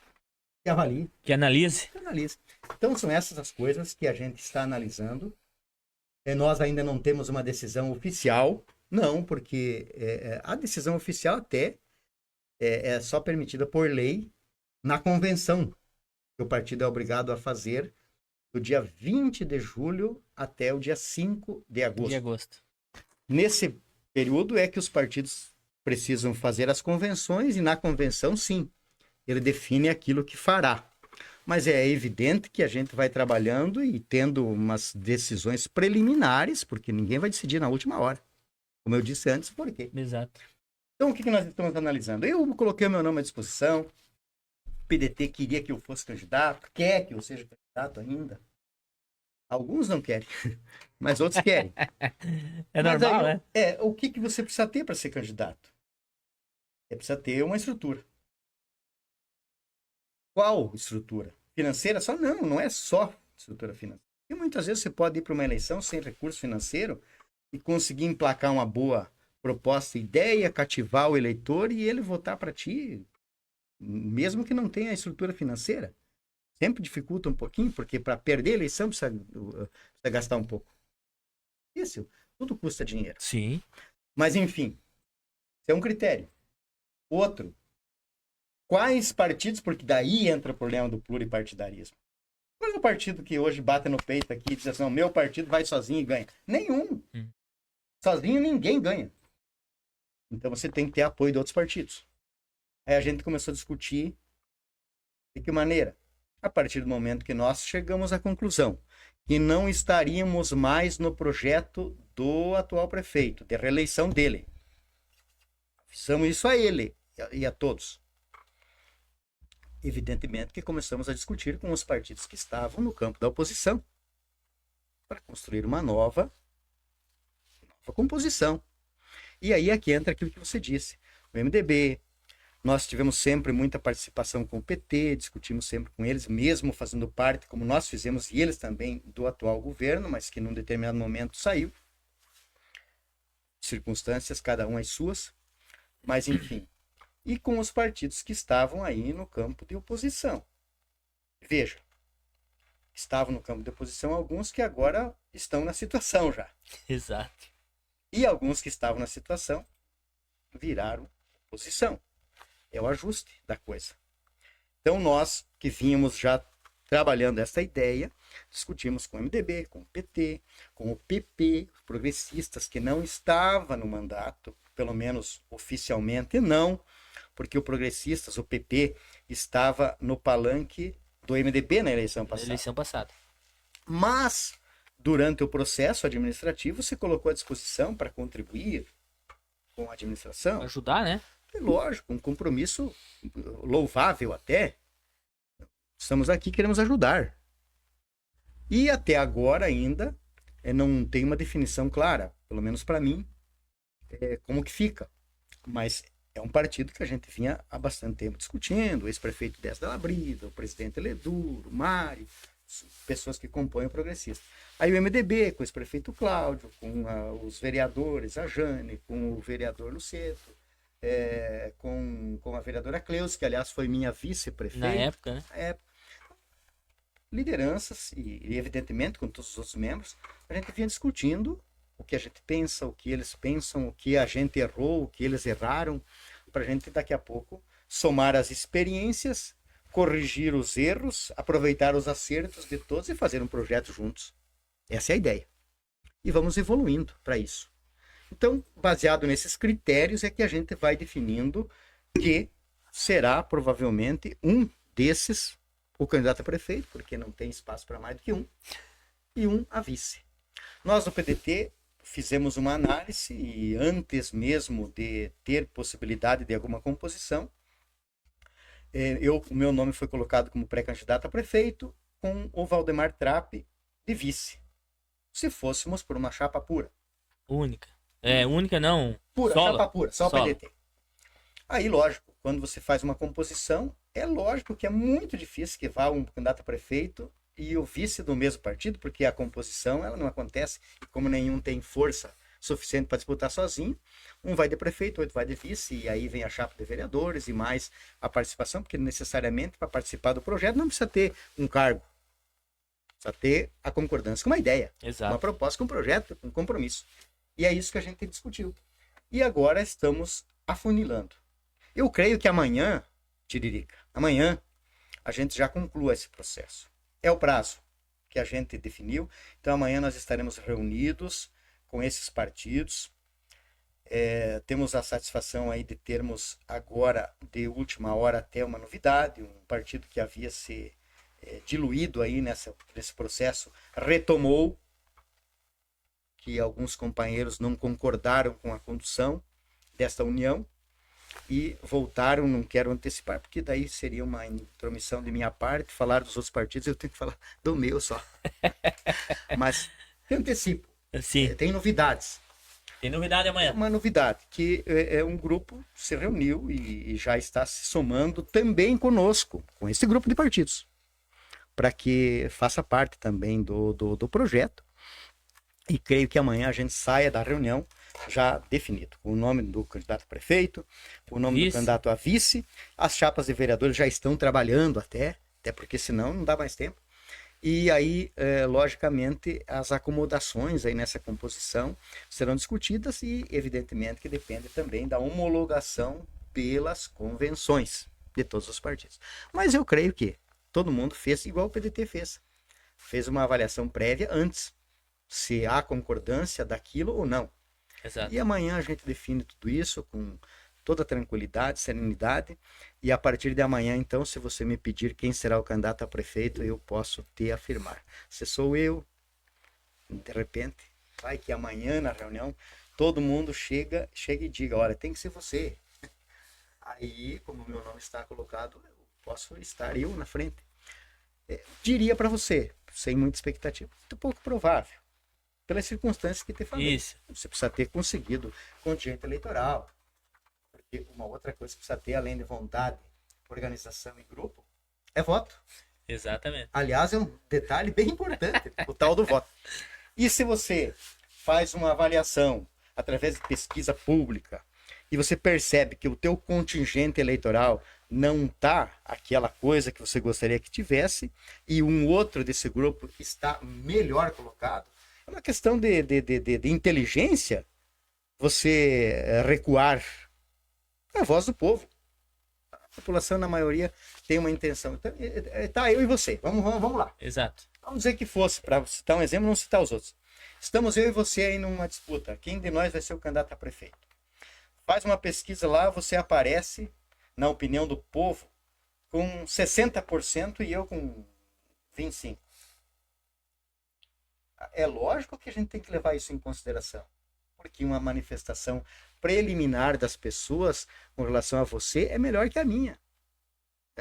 que avalie. Que analise. Que analise. Então, são essas as coisas que a gente está analisando. Nós ainda não temos uma decisão oficial. Não, porque a decisão oficial até é só permitida por lei na convenção que o partido é obrigado a fazer do dia 20 de julho até o dia 5 de agosto. Nesse período é que os partidos precisam fazer as convenções e na convenção, sim, ele define aquilo que fará. Mas é evidente que a gente vai trabalhando e tendo umas decisões preliminares, porque ninguém vai decidir na última hora. Como eu disse antes, por quê? Exato. Então, o que nós estamos analisando? Eu coloquei o meu nome à disposição. O PDT queria que eu fosse candidato, quer que eu seja candidato ainda. Alguns não querem, mas outros querem. É normal, né? O que você precisa ter para ser candidato? Precisa ter uma estrutura. Qual estrutura? Financeira? Só não é só estrutura financeira. E muitas vezes você pode ir para uma eleição sem recurso financeiro e conseguir emplacar uma boa proposta, ideia, cativar o eleitor e ele votar para ti, mesmo que não tenha a estrutura financeira. Sempre dificulta um pouquinho, porque para perder a eleição precisa gastar um pouco. Isso, tudo custa dinheiro. Sim. Mas, enfim, isso é um critério. Outro, quais partidos, porque daí entra o problema do pluripartidarismo. Qual é o partido que hoje bate no peito aqui e diz assim, meu partido vai sozinho e ganha? Nenhum. Sozinho ninguém ganha. Então você tem que ter apoio de outros partidos. Aí a gente começou a discutir de que maneira? A partir do momento que nós chegamos à conclusão que não estaríamos mais no projeto do atual prefeito, de reeleição dele. Fizemos isso a ele e a todos. Evidentemente que começamos a discutir com os partidos que estavam no campo da oposição para construir uma nova composição. E aí aqui entra aquilo que você disse. O MDB, Nós tivemos sempre muita participação com o PT, discutimos sempre com eles, mesmo fazendo parte, como nós fizemos, e eles também, do atual governo, mas que num determinado momento saiu. Circunstâncias, cada um as suas, mas enfim. E com os partidos que estavam aí no campo de oposição. Veja, estavam no campo de oposição alguns que agora estão na situação já. Exato. E alguns que estavam na situação viraram oposição. É o ajuste da coisa. Então nós que vínhamos já trabalhando essa ideia, discutimos com o MDB, com o PT, com o PP, os progressistas que não estavam no mandato, pelo menos oficialmente não, porque o progressistas, o PP, estava no palanque do MDB na eleição passada. Mas, durante o processo administrativo, se colocou à disposição para contribuir com a administração. Ajudar, né? É lógico, um compromisso louvável até. Estamos aqui, queremos ajudar. E até agora ainda não tem uma definição clara, pelo menos para mim, como que fica. Mas é um partido que a gente vinha há bastante tempo discutindo, o ex-prefeito Décio Della Brida, o presidente Leduro, o Mário, pessoas que compõem o progressista. Aí o MDB, com o ex-prefeito Cláudio, com os vereadores, a Jane, com o vereador Luceto, com a vereadora Cleus, que aliás foi minha vice-prefeita. Na época, né? Lideranças e evidentemente com todos os outros membros, a gente vinha discutindo o que a gente pensa, o que eles pensam, o que a gente errou, o que eles erraram, para a gente daqui a pouco somar as experiências, corrigir os erros, aproveitar os acertos de todos e fazer um projeto juntos. Essa é a ideia. E vamos evoluindo para isso. Então, baseado nesses critérios, é que a gente vai definindo que será provavelmente um desses o candidato a prefeito, porque não tem espaço para mais do que um, e um a vice. Nós no PDT fizemos uma análise e antes mesmo de ter possibilidade de alguma composição, o meu nome foi colocado como pré-candidato a prefeito com o Valdemar Trapp de vice. Se fôssemos por uma chapa pura. Única. Única não. Pura, solo. chapa pura, só o Solo. PDT. Aí, lógico, quando você faz uma composição, é lógico que é muito difícil que vá um candidato a prefeito e o vice do mesmo partido, porque a composição ela não acontece, e como nenhum tem força suficiente para disputar sozinho, um vai de prefeito, outro vai de vice, e aí vem a chapa de vereadores e mais a participação, porque necessariamente para participar do projeto não precisa ter um cargo, precisa ter a concordância com uma ideia, Exato. uma proposta com um projeto, com um compromisso. E é isso que a gente discutiu. E agora estamos afunilando. Eu creio que amanhã, Tiririca, amanhã a gente já conclua esse processo. É o prazo que a gente definiu. Então amanhã nós estaremos reunidos com esses partidos. Temos a satisfação aí de termos agora, de última hora, até uma novidade. Um partido que havia se diluído aí nesse processo retomou, que alguns companheiros não concordaram com a condução desta união e voltaram, não quero antecipar, porque daí seria uma intromissão de minha parte, falar dos outros partidos, eu tenho que falar do meu só. Mas eu antecipo. Sim. Tem novidades. Tem novidade amanhã. Uma novidade, que um grupo se reuniu e já está se somando também conosco, com esse grupo de partidos, para que faça parte também do projeto. E creio que amanhã a gente saia da reunião já definido, com o nome do candidato a prefeito, o nome do candidato a vice. As chapas de vereadores já estão trabalhando até porque senão não dá mais tempo. E aí, logicamente, as acomodações aí nessa composição serão discutidas e, evidentemente, que depende também da homologação pelas convenções de todos os partidos. Mas eu creio que todo mundo fez igual o PDT fez. Fez uma avaliação prévia antes, se há concordância daquilo ou não. Exato. E amanhã a gente define tudo isso com toda tranquilidade, serenidade, e a partir de amanhã, então, se você me pedir quem será o candidato a prefeito, eu posso te afirmar. Se sou eu, de repente, vai que amanhã na reunião, todo mundo chega e diga, olha, tem que ser você. Aí, como o meu nome está colocado, eu posso estar eu na frente. Diria para você, sem muita expectativa, muito pouco provável, pelas circunstâncias que te falei. Isso. Você precisa ter conseguido contingente eleitoral, E uma outra coisa que precisa ter, além de vontade, organização e grupo, é voto. Exatamente. Aliás, é um detalhe bem importante, o tal do voto. E se você faz uma avaliação através de pesquisa pública e você percebe que o teu contingente eleitoral não está aquela coisa que você gostaria que tivesse e um outro desse grupo está melhor colocado, é uma questão de inteligência você recuar. É a voz do povo. A população, na maioria, tem uma intenção. Então, tá, eu e você. Vamos lá. Exato. Vamos dizer que fosse, para citar um exemplo, não citar os outros. Estamos eu e você aí numa disputa. Quem de nós vai ser o candidato a prefeito? Faz uma pesquisa lá, você aparece, na opinião do povo, com 60% e eu com 25%. É lógico que a gente tem que levar isso em consideração. Porque uma manifestação preliminar das pessoas com relação a você é melhor que a minha.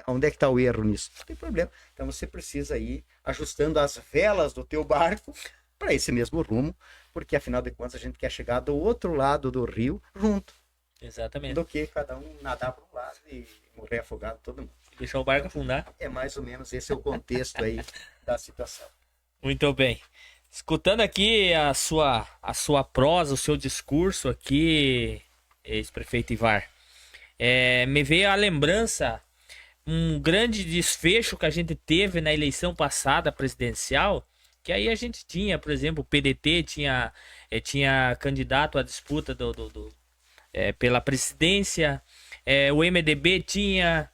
Onde é que está o erro nisso? Não tem problema. Então você precisa ir ajustando as velas do teu barco para esse mesmo rumo, porque afinal de contas a gente quer chegar do outro lado do rio junto. Exatamente. Do que cada um nadar para um lado e morrer afogado todo mundo. Deixar o barco afundar. É mais ou menos esse é o contexto aí da situação. Muito bem. Escutando aqui a sua prosa, o seu discurso aqui, ex-prefeito Ivar, me veio a lembrança um grande desfecho que a gente teve na eleição passada presidencial, que aí a gente tinha, por exemplo, o PDT tinha candidato à disputa pela presidência, o MDB tinha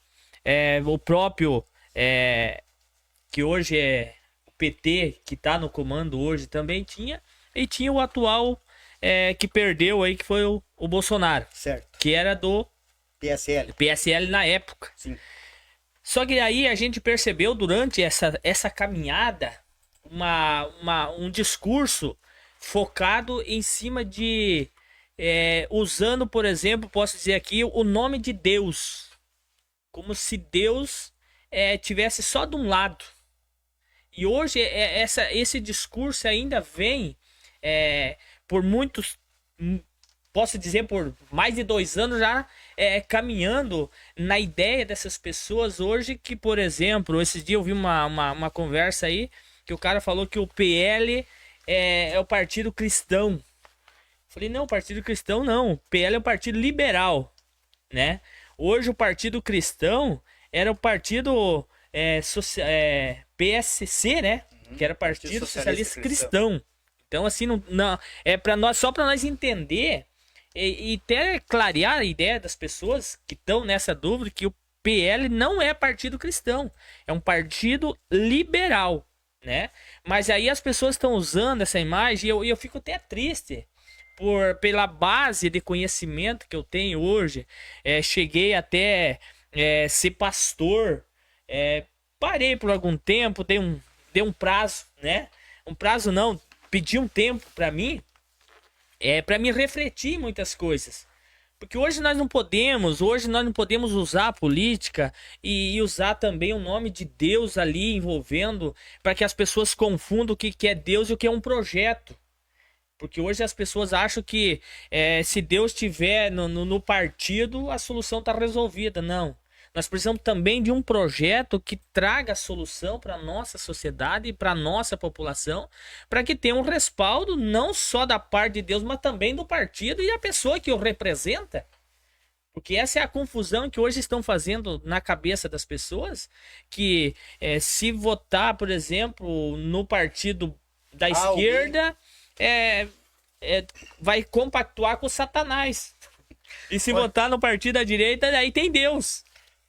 o próprio, que hoje é o PT, que está no comando hoje, também tinha, e tinha o atual que perdeu aí, que foi o Bolsonaro, certo, que era do PSL na época. Sim. Só que aí a gente percebeu durante essa caminhada um discurso focado em cima de usando, por exemplo, posso dizer aqui, o nome de Deus, como se Deus tivesse só de um lado. E hoje esse discurso ainda vem por muitos, posso dizer, por mais de 2 anos já caminhando na ideia dessas pessoas hoje que, por exemplo, esses dias eu vi uma conversa aí que o cara falou que o PL é o Partido Cristão. Falei, não, o Partido Cristão não, o PL é o Partido Liberal, né? Hoje o Partido Cristão era o Partido PSC, né? Que era Partido Socialista Cristão. Então, assim, não é para nós, só para nós entender e até clarear a ideia das pessoas que estão nessa dúvida que o PL não é Partido Cristão, é um partido liberal, né? Mas aí as pessoas estão usando essa imagem e eu fico até triste pela base de conhecimento que eu tenho hoje. Cheguei até ser pastor, parei por algum tempo, dei um prazo, né? Um prazo não, pedi um tempo para mim, para me refletir em muitas coisas. Porque hoje nós não podemos usar a política e usar também o nome de Deus ali envolvendo para que as pessoas confundam o que é Deus e o que é um projeto. Porque hoje as pessoas acham que se Deus estiver no partido, a solução está resolvida. Não. Nós precisamos também de um projeto que traga solução para a nossa sociedade e para a nossa população, para que tenha um respaldo não só da parte de Deus, mas também do partido e a pessoa que o representa. Porque essa é a confusão que hoje estão fazendo na cabeça das pessoas, que se votar, por exemplo, no partido da esquerda, vai compactuar com Satanás. E se votar no partido da direita, aí tem Deus.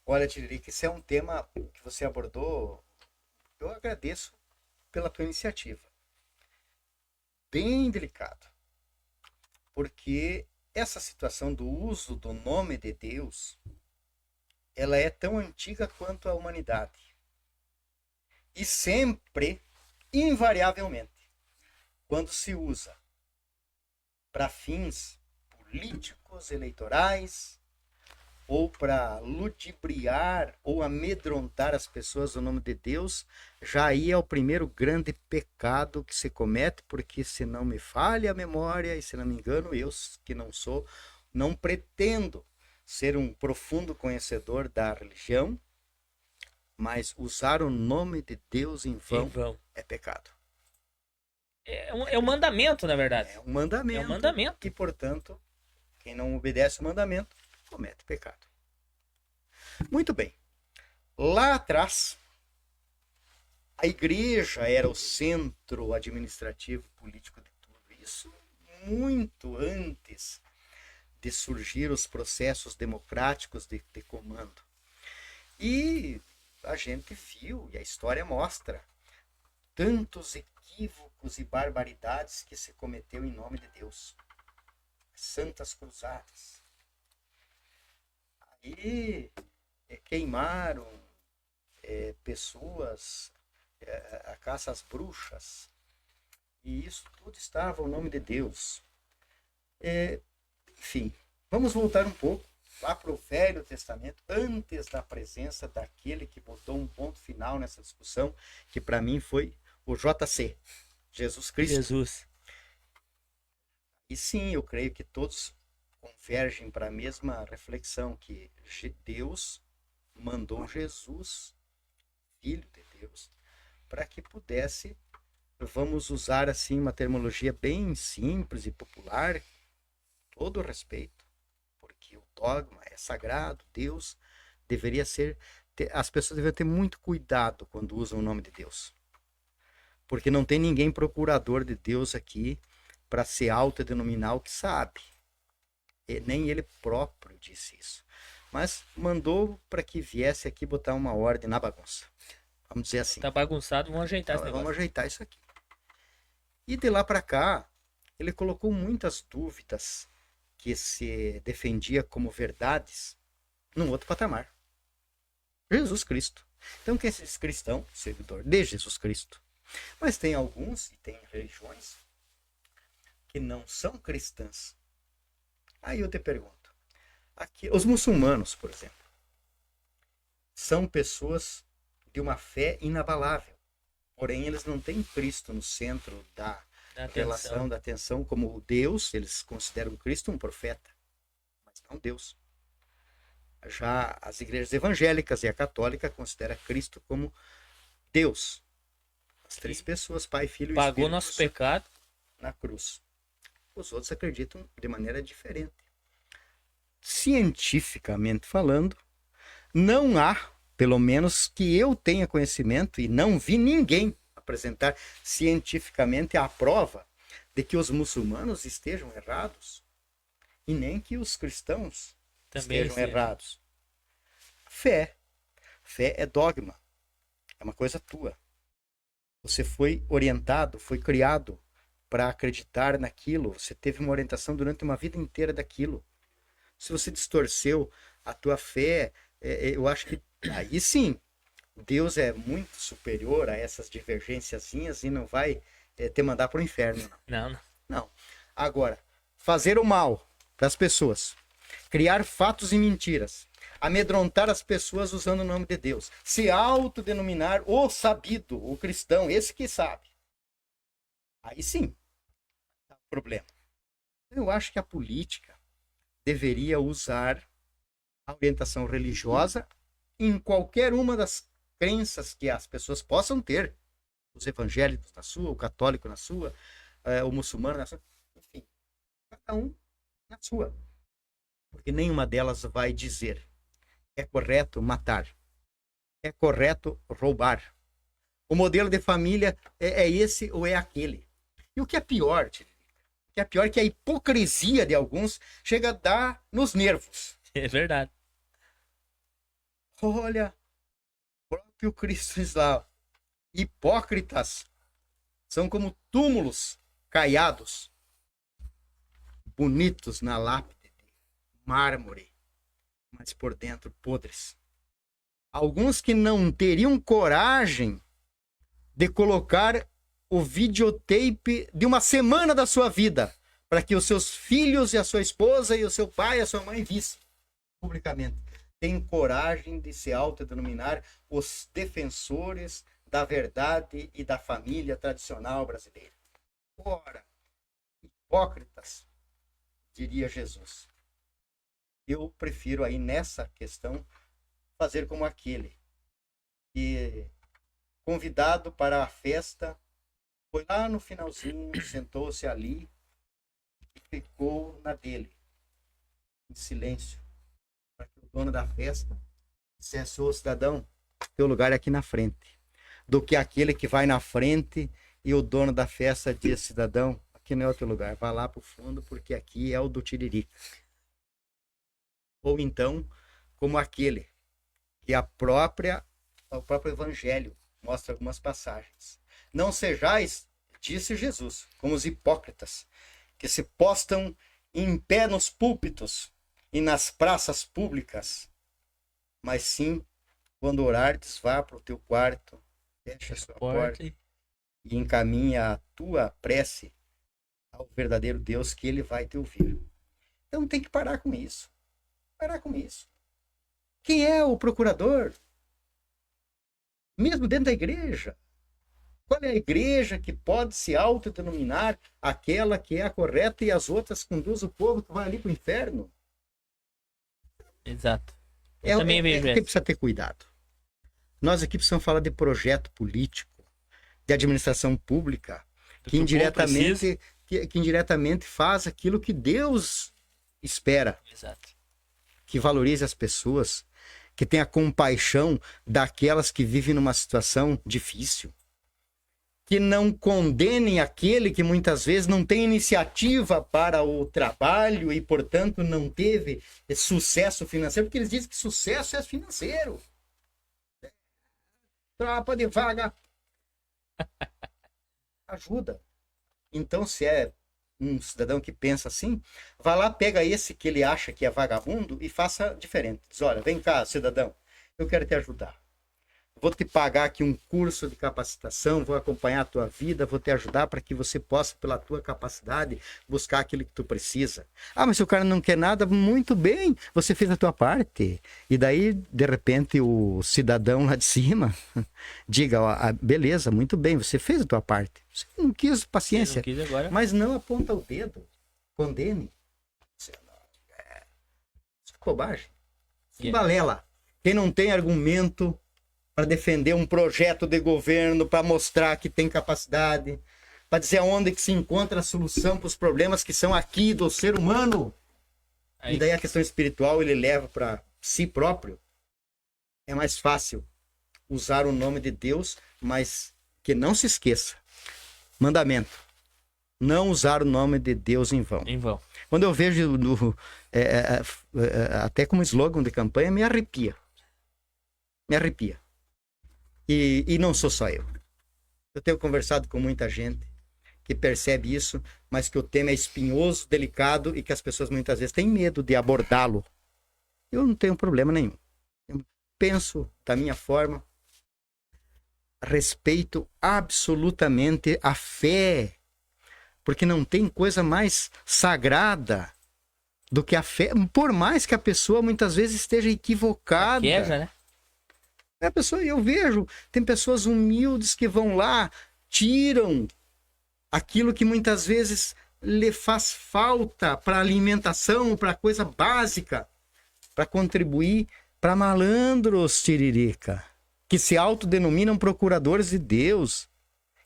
Olha, Tiririca, esse é um tema que você abordou. Eu agradeço pela tua iniciativa. Bem delicado. Porque essa situação do uso do nome de Deus, ela é tão antiga quanto a humanidade. E sempre, invariavelmente, quando se usa para fins políticos, eleitorais, ou para ludibriar ou amedrontar as pessoas no nome de Deus, já aí é o primeiro grande pecado que se comete, porque se não me falha a memória, e se não me engano, eu que não pretendo ser um profundo conhecedor da religião, mas usar o nome de Deus em Em vão vão. é pecado. É um mandamento, na verdade. É um mandamento. É um mandamento. E, portanto, quem não obedece o mandamento comete pecado. Muito bem. Lá atrás, a igreja era o centro administrativo político de tudo. Isso muito antes de surgir os processos democráticos de comando. E a gente viu, e a história mostra, tantos equívocos e barbaridades que se cometeu em nome de Deus. Santas cruzadas. Aí queimaram pessoas, a caça às bruxas. E isso tudo estava ao nome de Deus. Enfim, vamos voltar um pouco lá para o Velho Testamento, antes da presença daquele que botou um ponto final nessa discussão, que para mim foi o JC, Jesus Cristo. Jesus. E sim, eu creio que todos convergem para a mesma reflexão, que Deus mandou Jesus, Filho de Deus, para que pudesse, vamos usar assim uma terminologia bem simples e popular, todo respeito, porque o dogma é sagrado, Deus deveria ser, as pessoas deveriam ter muito cuidado quando usam o nome de Deus, porque não tem ninguém procurador de Deus aqui para se autodenominar o que sabe. Nem ele próprio disse isso. Mas mandou para que viesse aqui botar uma ordem na bagunça. Vamos dizer assim. Tá bagunçado, vamos ajeitar esse Então, negócio. vamos ajeitar isso aqui. E de lá para cá, ele colocou muitas dúvidas que se defendia como verdades num outro patamar. Jesus Cristo. Então, quem é esse cristão? Servidor de Jesus Cristo. Mas tem alguns, e tem religiões, que não são cristãs. Aí eu te pergunto, aqui, os muçulmanos, por exemplo, são pessoas de uma fé inabalável, porém eles não têm Cristo no centro da relação, da atenção como Deus. Eles consideram Cristo um profeta, mas não Deus. Já as igrejas evangélicas e a católica consideram Cristo como Deus. As três pessoas, Pai, Filho e Espírito, Pagou nosso pecado na cruz. Os outros acreditam de maneira diferente. Cientificamente falando, não há, pelo menos que eu tenha conhecimento, e não vi ninguém apresentar cientificamente a prova de que os muçulmanos estejam errados e nem que os cristãos também estejam errados. Fé é dogma, é uma coisa tua. Você foi orientado, foi criado para acreditar naquilo, você teve uma orientação durante uma vida inteira daquilo. Se você distorceu a tua fé, eu acho que aí sim, Deus é muito superior a essas divergênciazinhas e não vai te mandar para o inferno. Não. Agora, fazer o mal das pessoas, criar fatos e mentiras, amedrontar as pessoas usando o nome de Deus, se autodenominar o sabido, o cristão, esse que sabe. Aí sim, dá um problema. Eu acho que a política deveria usar a orientação religiosa em qualquer uma das crenças que as pessoas possam ter. Os evangélicos na sua, o católico na sua, o muçulmano na sua. Enfim, cada um na sua. Porque nenhuma delas vai dizer é correto matar, é correto roubar. O modelo de família é esse ou é aquele. E o que é pior, é que a hipocrisia de alguns chega a dar nos nervos. É verdade. Olha, o próprio Cristo diz lá, hipócritas são como túmulos caiados, bonitos na lápide de mármore, mas por dentro podres. Alguns que não teriam coragem de colocar o videotape de uma semana da sua vida para que os seus filhos e a sua esposa e o seu pai e a sua mãe vissem publicamente. Tem coragem de se autodenominar os defensores da verdade e da família tradicional brasileira. Ora, hipócritas, diria Jesus. Eu prefiro aí nessa questão fazer como aquele que, convidado para a festa, foi lá no finalzinho, sentou-se ali e ficou na dele, em silêncio, para que o dono da festa dissesse: ô cidadão, teu lugar é aqui na frente. Do que aquele que vai na frente e o dono da festa diz: cidadão, aqui não é o teu lugar, vai lá pro fundo porque aqui é o do Tiririca. Ou então, como aquele que o próprio evangelho mostra algumas passagens. Não sejais, disse Jesus, como os hipócritas, que se postam em pé nos púlpitos e nas praças públicas, mas sim, quando orardes, vá para o teu quarto, fecha a sua porta e encaminha a tua prece ao verdadeiro Deus, que ele vai te ouvir. Então tem que parar com isso. Parar com isso. Quem é o procurador? Mesmo dentro da igreja. Qual é a igreja que pode se autodenominar aquela que é a correta e as outras conduzem o povo que vai ali para o inferno? Exato. Eu também vejo que precisa ter cuidado. Nós aqui precisamos falar de projeto político, de administração pública, que indiretamente faz aquilo que Deus espera. Exato. Que valorize as pessoas, que tenha compaixão daquelas que vivem numa situação difícil, que não condenem aquele que muitas vezes não tem iniciativa para o trabalho e, portanto, não teve sucesso financeiro, porque eles dizem que sucesso é financeiro. Tropa de vaga ajuda. Então, se é um cidadão que pensa assim, vá lá, pega esse que ele acha que é vagabundo e faça diferente. Diz: olha, vem cá, cidadão, eu quero te ajudar. Vou te pagar aqui um curso de capacitação, vou acompanhar a tua vida, vou te ajudar para que você possa, pela tua capacidade, buscar aquilo que tu precisa. Ah, mas se o cara não quer nada, muito bem, você fez a tua parte. E daí, de repente, o cidadão lá de cima diga: ó, beleza, muito bem, você fez a tua parte. Você não quis, paciência. Não quis agora. Mas não aponta o dedo, condene. Isso é bobagem. Balela. Quem não tem argumento para defender um projeto de governo, para mostrar que tem capacidade, para dizer onde que se encontra a solução para os problemas que são aqui do ser humano. Aí. E daí a questão espiritual ele leva para si próprio. É mais fácil usar o nome de Deus, mas que não se esqueça. Mandamento: não usar o nome de Deus em vão. Em vão. Quando eu vejo até como slogan de campanha, me arrepia. Me arrepia. E não sou só eu. Eu tenho conversado com muita gente que percebe isso, mas que o tema é espinhoso, delicado e que as pessoas muitas vezes têm medo de abordá-lo. Eu não tenho problema nenhum. Eu penso da minha forma, respeito absolutamente a fé, porque não tem coisa mais sagrada do que a fé, por mais que a pessoa muitas vezes esteja equivocada. Queja, né? A pessoa, eu vejo, tem pessoas humildes que vão lá, tiram aquilo que muitas vezes lhe faz falta para alimentação, para coisa básica, para contribuir para malandros, Tiririca, que se autodenominam procuradores de Deus,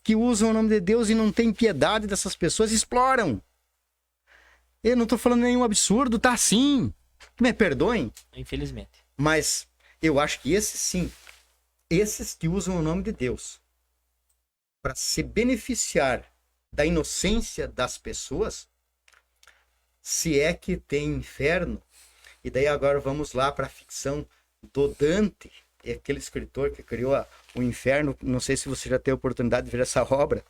que usam o nome de Deus e não têm piedade dessas pessoas, exploram. Eu não estou falando nenhum absurdo, tá sim. Me perdoem. Infelizmente. Mas eu acho que esses sim, esses que usam o nome de Deus para se beneficiar da inocência das pessoas, se é que tem inferno. E daí agora vamos lá para a ficção do Dante, aquele escritor que criou o inferno. Não sei se você já teve a oportunidade de ver essa obra,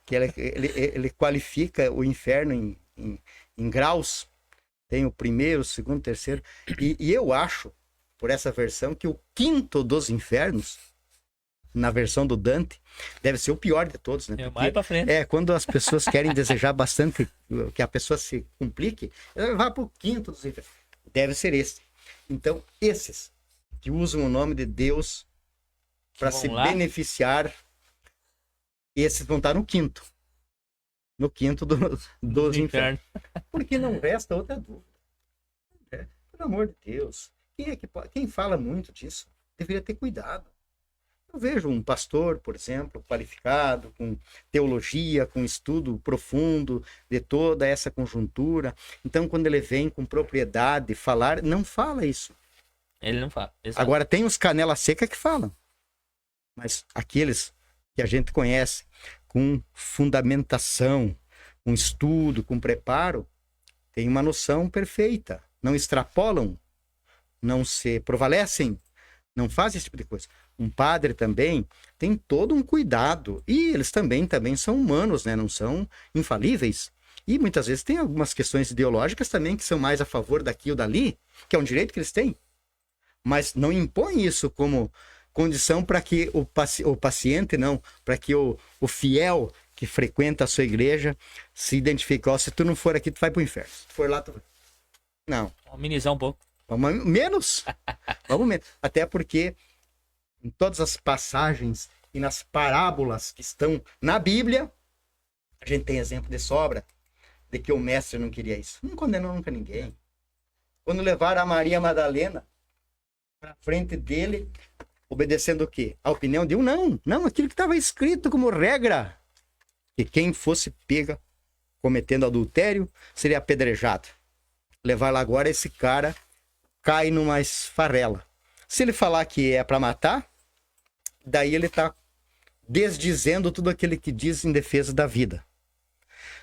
que ele qualifica o inferno em graus. Tem o primeiro, o segundo, o terceiro. E eu acho, por essa versão, que o quinto dos infernos, na versão do Dante, deve ser o pior de todos, né? Porque, mais pra frente. Quando as pessoas querem desejar bastante que a pessoa se complique, ela vai para o quinto dos infernos. Deve ser esse. Então, esses que usam o nome de Deus para se beneficiar, esses vão estar no quinto. No quinto dos infernos. Porque não resta outra dúvida. Pelo amor de Deus. Quem fala muito disso deveria ter cuidado. Eu vejo um pastor, por exemplo, qualificado, com teologia, com estudo profundo de toda essa conjuntura. Então, quando ele vem com propriedade falar, não fala isso. Ele não fala. Exato. Agora, tem os canela seca que falam. Mas aqueles que a gente conhece, com fundamentação, com estudo, com preparo, tem uma noção perfeita. Não extrapolam, não se prevalecem, não fazem esse tipo de coisa. Um padre também tem todo um cuidado. E eles também são humanos, né? Não são infalíveis. E muitas vezes tem algumas questões ideológicas também que são mais a favor daqui ou dali, que é um direito que eles têm. Mas não impõe isso como condição para que o paciente, não, para que o fiel que frequenta a sua igreja se identifique. Se tu não for aqui, tu vai para o inferno. Se tu for lá, tu vai. Não. Vamos amenizar um pouco. Vamos menos. Vamos menos. Até porque em todas as passagens e nas parábolas que estão na Bíblia, a gente tem exemplo de sobra de que o mestre não queria isso. Não condenou nunca ninguém. Quando levaram a Maria Madalena para frente dele, obedecendo o quê? A opinião de um não, aquilo que estava escrito como regra, que quem fosse pega cometendo adultério seria apedrejado. Levar lá agora, esse cara cai numa esfarela. Se ele falar que é para matar, daí ele está desdizendo tudo aquilo que diz em defesa da vida.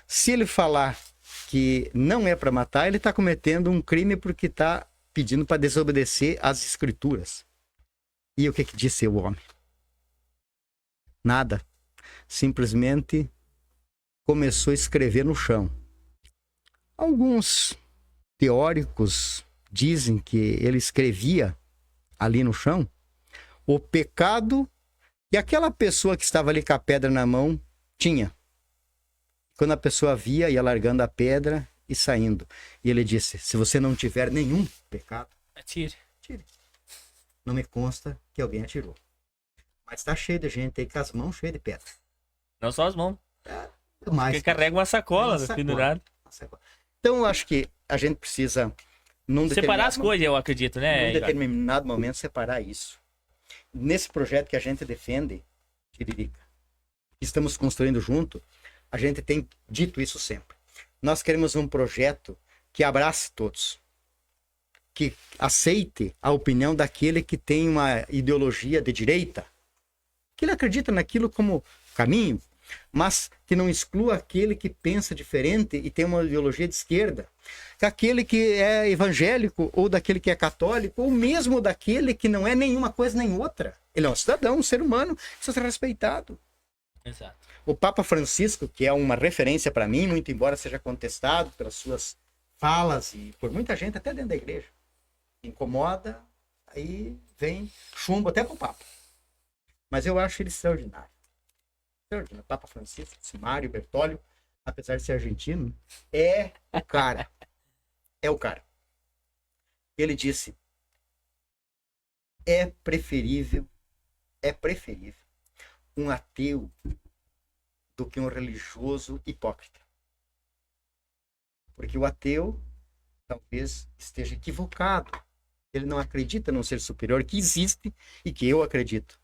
Se ele falar que não é para matar, ele está cometendo um crime porque está pedindo para desobedecer às escrituras. E o que disse o homem? Nada. Simplesmente começou a escrever no chão. Alguns teóricos dizem que ele escrevia ali no chão o pecado que aquela pessoa que estava ali com a pedra na mão tinha. Quando a pessoa via, ia largando a pedra e saindo. E ele disse, se você não tiver nenhum pecado, atire. Tire. Não me consta que alguém atirou. Mas está cheio de gente aí com as mãos cheias de pedra. Não só as mãos. Porque carrega uma sacola pendurada. Então, eu acho que a gente precisa... Separar as coisas, eu acredito, né? Num determinado momento, separar isso. Nesse projeto que a gente defende, Tiririca, que estamos construindo junto, a gente tem dito isso sempre. Nós queremos um projeto que abrace todos, que aceite a opinião daquele que tem uma ideologia de direita, que ele acredita naquilo como caminho, mas que não exclua aquele que pensa diferente e tem uma ideologia de esquerda, aquele que é evangélico ou daquele que é católico, ou mesmo daquele que não é nenhuma coisa nem outra. Ele é um cidadão, um ser humano, precisa ser respeitado. Exato. O Papa Francisco, que é uma referência para mim, muito embora seja contestado pelas suas falas e por muita gente até dentro da igreja, incomoda, aí vem chumbo até pro Papa. Mas eu acho ele extraordinário. O Papa Francisco, Mário Bertoglio, apesar de ser argentino, é o cara. É o cara. Ele disse, é preferível um ateu do que um religioso hipócrita. Porque o ateu talvez esteja equivocado. Ele não acredita num ser superior que existe e que eu acredito.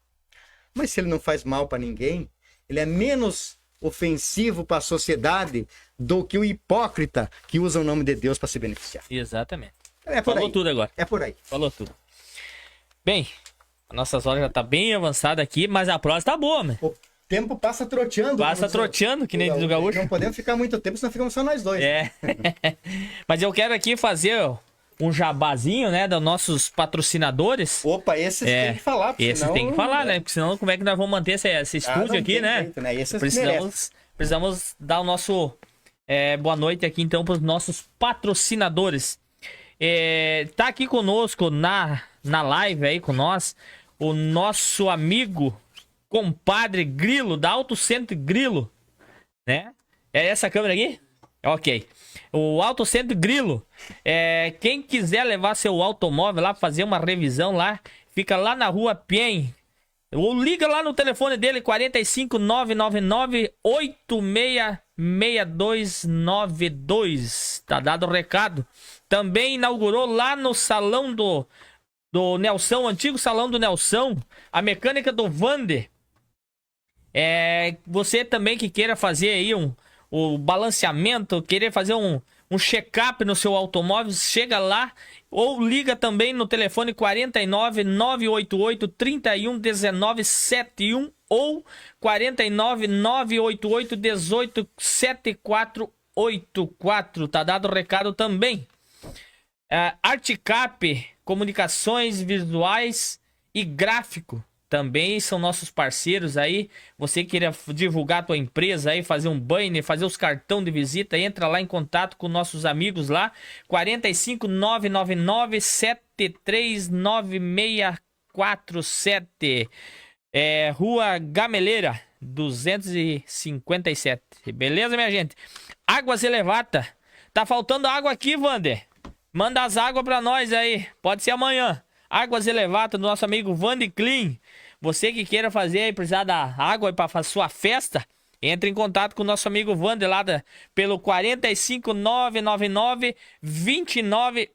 Mas se ele não faz mal para ninguém, ele é menos ofensivo para a sociedade do que o hipócrita que usa o nome de Deus para se beneficiar. Exatamente. Falou tudo agora. É por aí. Falou tudo. Bem, a nossa hora já tá bem avançada aqui, mas a prosa tá boa, né? O tempo passa troteando. Passa troteando, que nem diz o gaúcho. Não podemos ficar muito tempo, senão ficamos só nós dois. É. Mas eu quero aqui fazer um jabazinho, né, dos nossos patrocinadores. Opa, esses tem que falar. Esses senão... tem que falar, né? Porque senão como é que nós vamos manter esse estúdio aqui, né? Jeito, né? Esses Precisamos dar o nosso boa noite aqui, então, para os nossos patrocinadores. Tá aqui conosco na live aí com nós, o nosso amigo, compadre Grilo, da Auto Centro Grilo, né? É essa câmera aqui? Ok. O Auto Centro Grilo. Quem quiser levar seu automóvel lá, fazer uma revisão lá, fica lá na rua Piem. Ou liga lá no telefone dele, 45 999 866292. Tá dado o recado. também inaugurou lá no salão do Nelson, antigo salão do Nelson, a mecânica do Vander. Você também que queira fazer aí o balanceamento, querer fazer um check-up no seu automóvel, chega lá ou liga também no telefone 49 988 31 19 71 ou 49 988 18 7484. Tá dado o recado também. Articap, comunicações visuais e gráfico também são nossos parceiros aí. Você queira divulgar a tua empresa aí, fazer um banner, fazer os cartão de visita, entra lá em contato com nossos amigos lá, 45 999 739647, Rua Gameleira 257, beleza, minha gente? Águas Elevata, tá faltando água aqui, Vander. Manda as águas pra nós aí. Pode ser amanhã. Águas Elevata do nosso amigo Vander Clean. Você que queira fazer aí, precisar da água para fazer sua festa, entre em contato com o nosso amigo Vander lá pelo 45 999 29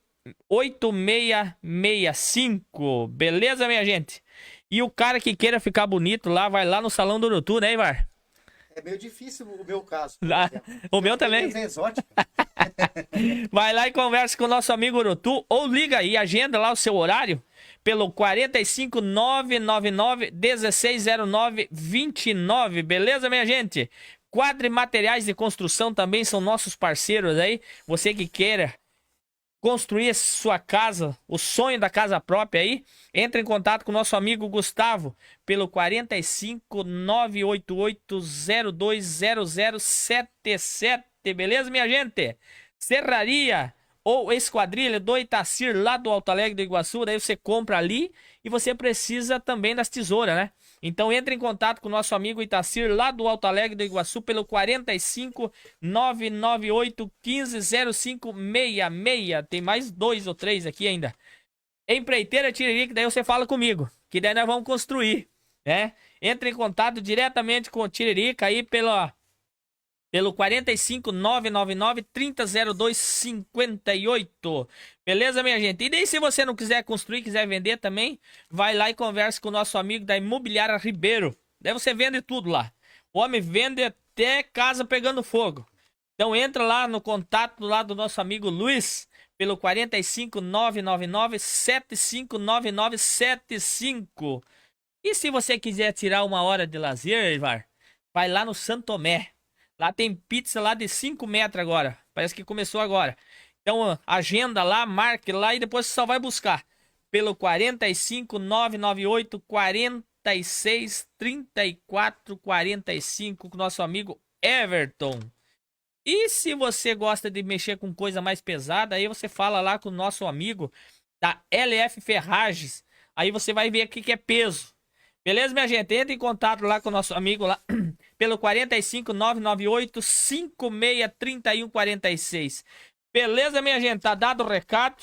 8665. Beleza, minha gente? E o cara que queira ficar bonito lá, vai lá no Salão do Urutu, né, Ivar? É meio difícil o meu caso. O meu também. É exótico. Vai lá e conversa com o nosso amigo Urutu ou liga aí, agenda lá o seu horário pelo 45 999 1609 29, beleza, minha gente? Quadri Materiais de Construção também são nossos parceiros aí. Você que queira construir sua casa, o sonho da casa própria aí, entre em contato com o nosso amigo Gustavo pelo 45 988 020077, beleza, minha gente? Serraria ou Esquadrilha do Itacir, lá do Alto Alegre do Iguaçu, daí você compra ali e você precisa também das tesouras, né? Então entre em contato com o nosso amigo Itacir, lá do Alto Alegre do Iguaçu, pelo 45 998 15 0566. Tem mais 2 ou 3 aqui ainda. Empreiteira Tiririca, daí você fala comigo, que daí nós vamos construir, né? Entre em contato diretamente com o Tiririca aí pelo 45 999 3002 58. Beleza, minha gente? E daí, se você não quiser construir, quiser vender também, vai lá e conversa com o nosso amigo da Imobiliária Ribeiro. Daí você vende tudo lá. O homem vende até casa pegando fogo. Então entra lá no contato lá do nosso amigo Luiz pelo 45 999 759975. E se você quiser tirar uma hora de lazer, Ivar, vai lá no Santo Tomé. Lá tem pizza lá de 5 metros agora. Parece que começou agora. Então, agenda lá, marque lá e depois você só vai buscar. Pelo 45 998 46 34 45 com o nosso amigo Everton. E se você gosta de mexer com coisa mais pesada, aí você fala lá com o nosso amigo da LF Ferragens. Aí você vai ver o que é peso. Beleza, minha gente? Entre em contato lá com o nosso amigo lá pelo 45 998 56 31 46. Beleza, minha gente? Tá dado o recado.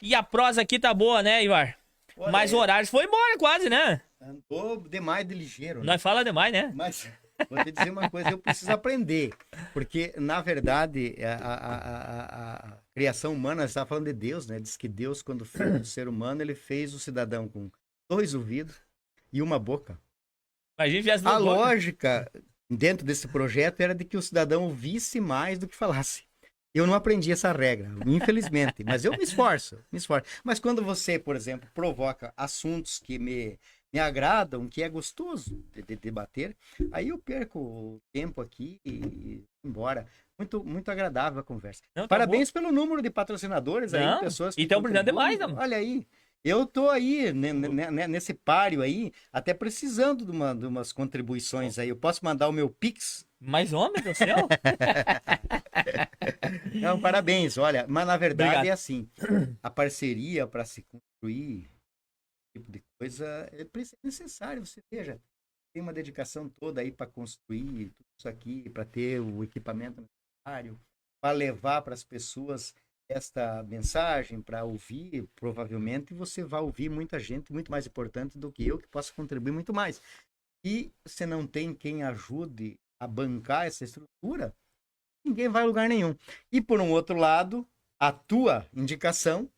E a prosa aqui tá boa, né, Ivar? Olha, mas o horário foi embora quase, né? Andou demais de ligeiro. Nós fala demais, né? Mas vou te dizer uma coisa, eu preciso aprender. Porque, na verdade, a criação humana, você estava falando de Deus, né? Diz que Deus, quando fez o ser humano, ele fez o cidadão com 2 ouvidos e uma boca. A lógica dentro desse projeto era de que o cidadão ouvisse mais do que falasse. Eu não aprendi essa regra, infelizmente, mas eu me esforço. Mas quando você, por exemplo, provoca assuntos que me agradam, que é gostoso de debater, aí eu perco o tempo aqui e ir embora. Muito, muito agradável a conversa. Não, tá Parabéns pelo número de patrocinadores aí, pessoas que estão brilhando demais, não? Olha aí. Eu tô aí, nesse páreo aí, até precisando de umas contribuições aí. Eu posso mandar o meu Pix? Mas, homem do céu! Não, parabéns, olha. Mas, na verdade, Obrigado. é assim. A parceria para se construir esse tipo de coisa é necessário. Você veja, tem uma dedicação toda aí para construir tudo isso aqui, para ter o equipamento necessário, para levar para as pessoas esta mensagem, para ouvir, provavelmente você vai ouvir muita gente muito mais importante do que eu, que possa contribuir muito mais. E se não tem quem ajude a bancar essa estrutura, ninguém vai a lugar nenhum. E por um outro lado, a tua indicação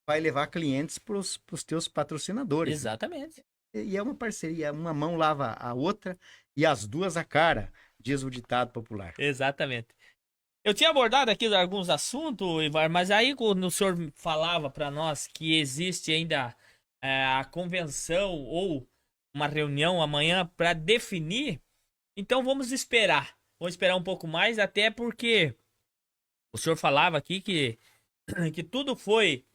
vai levar clientes para os teus patrocinadores. Exatamente. E é uma parceria, uma mão lava a outra e as duas a cara, diz o ditado popular. Exatamente. Eu tinha abordado aqui alguns assuntos, Ivar, mas aí quando o senhor falava para nós que existe ainda a convenção ou uma reunião amanhã para definir, então vamos esperar. Vamos esperar um pouco mais, até porque o senhor falava aqui que tudo foi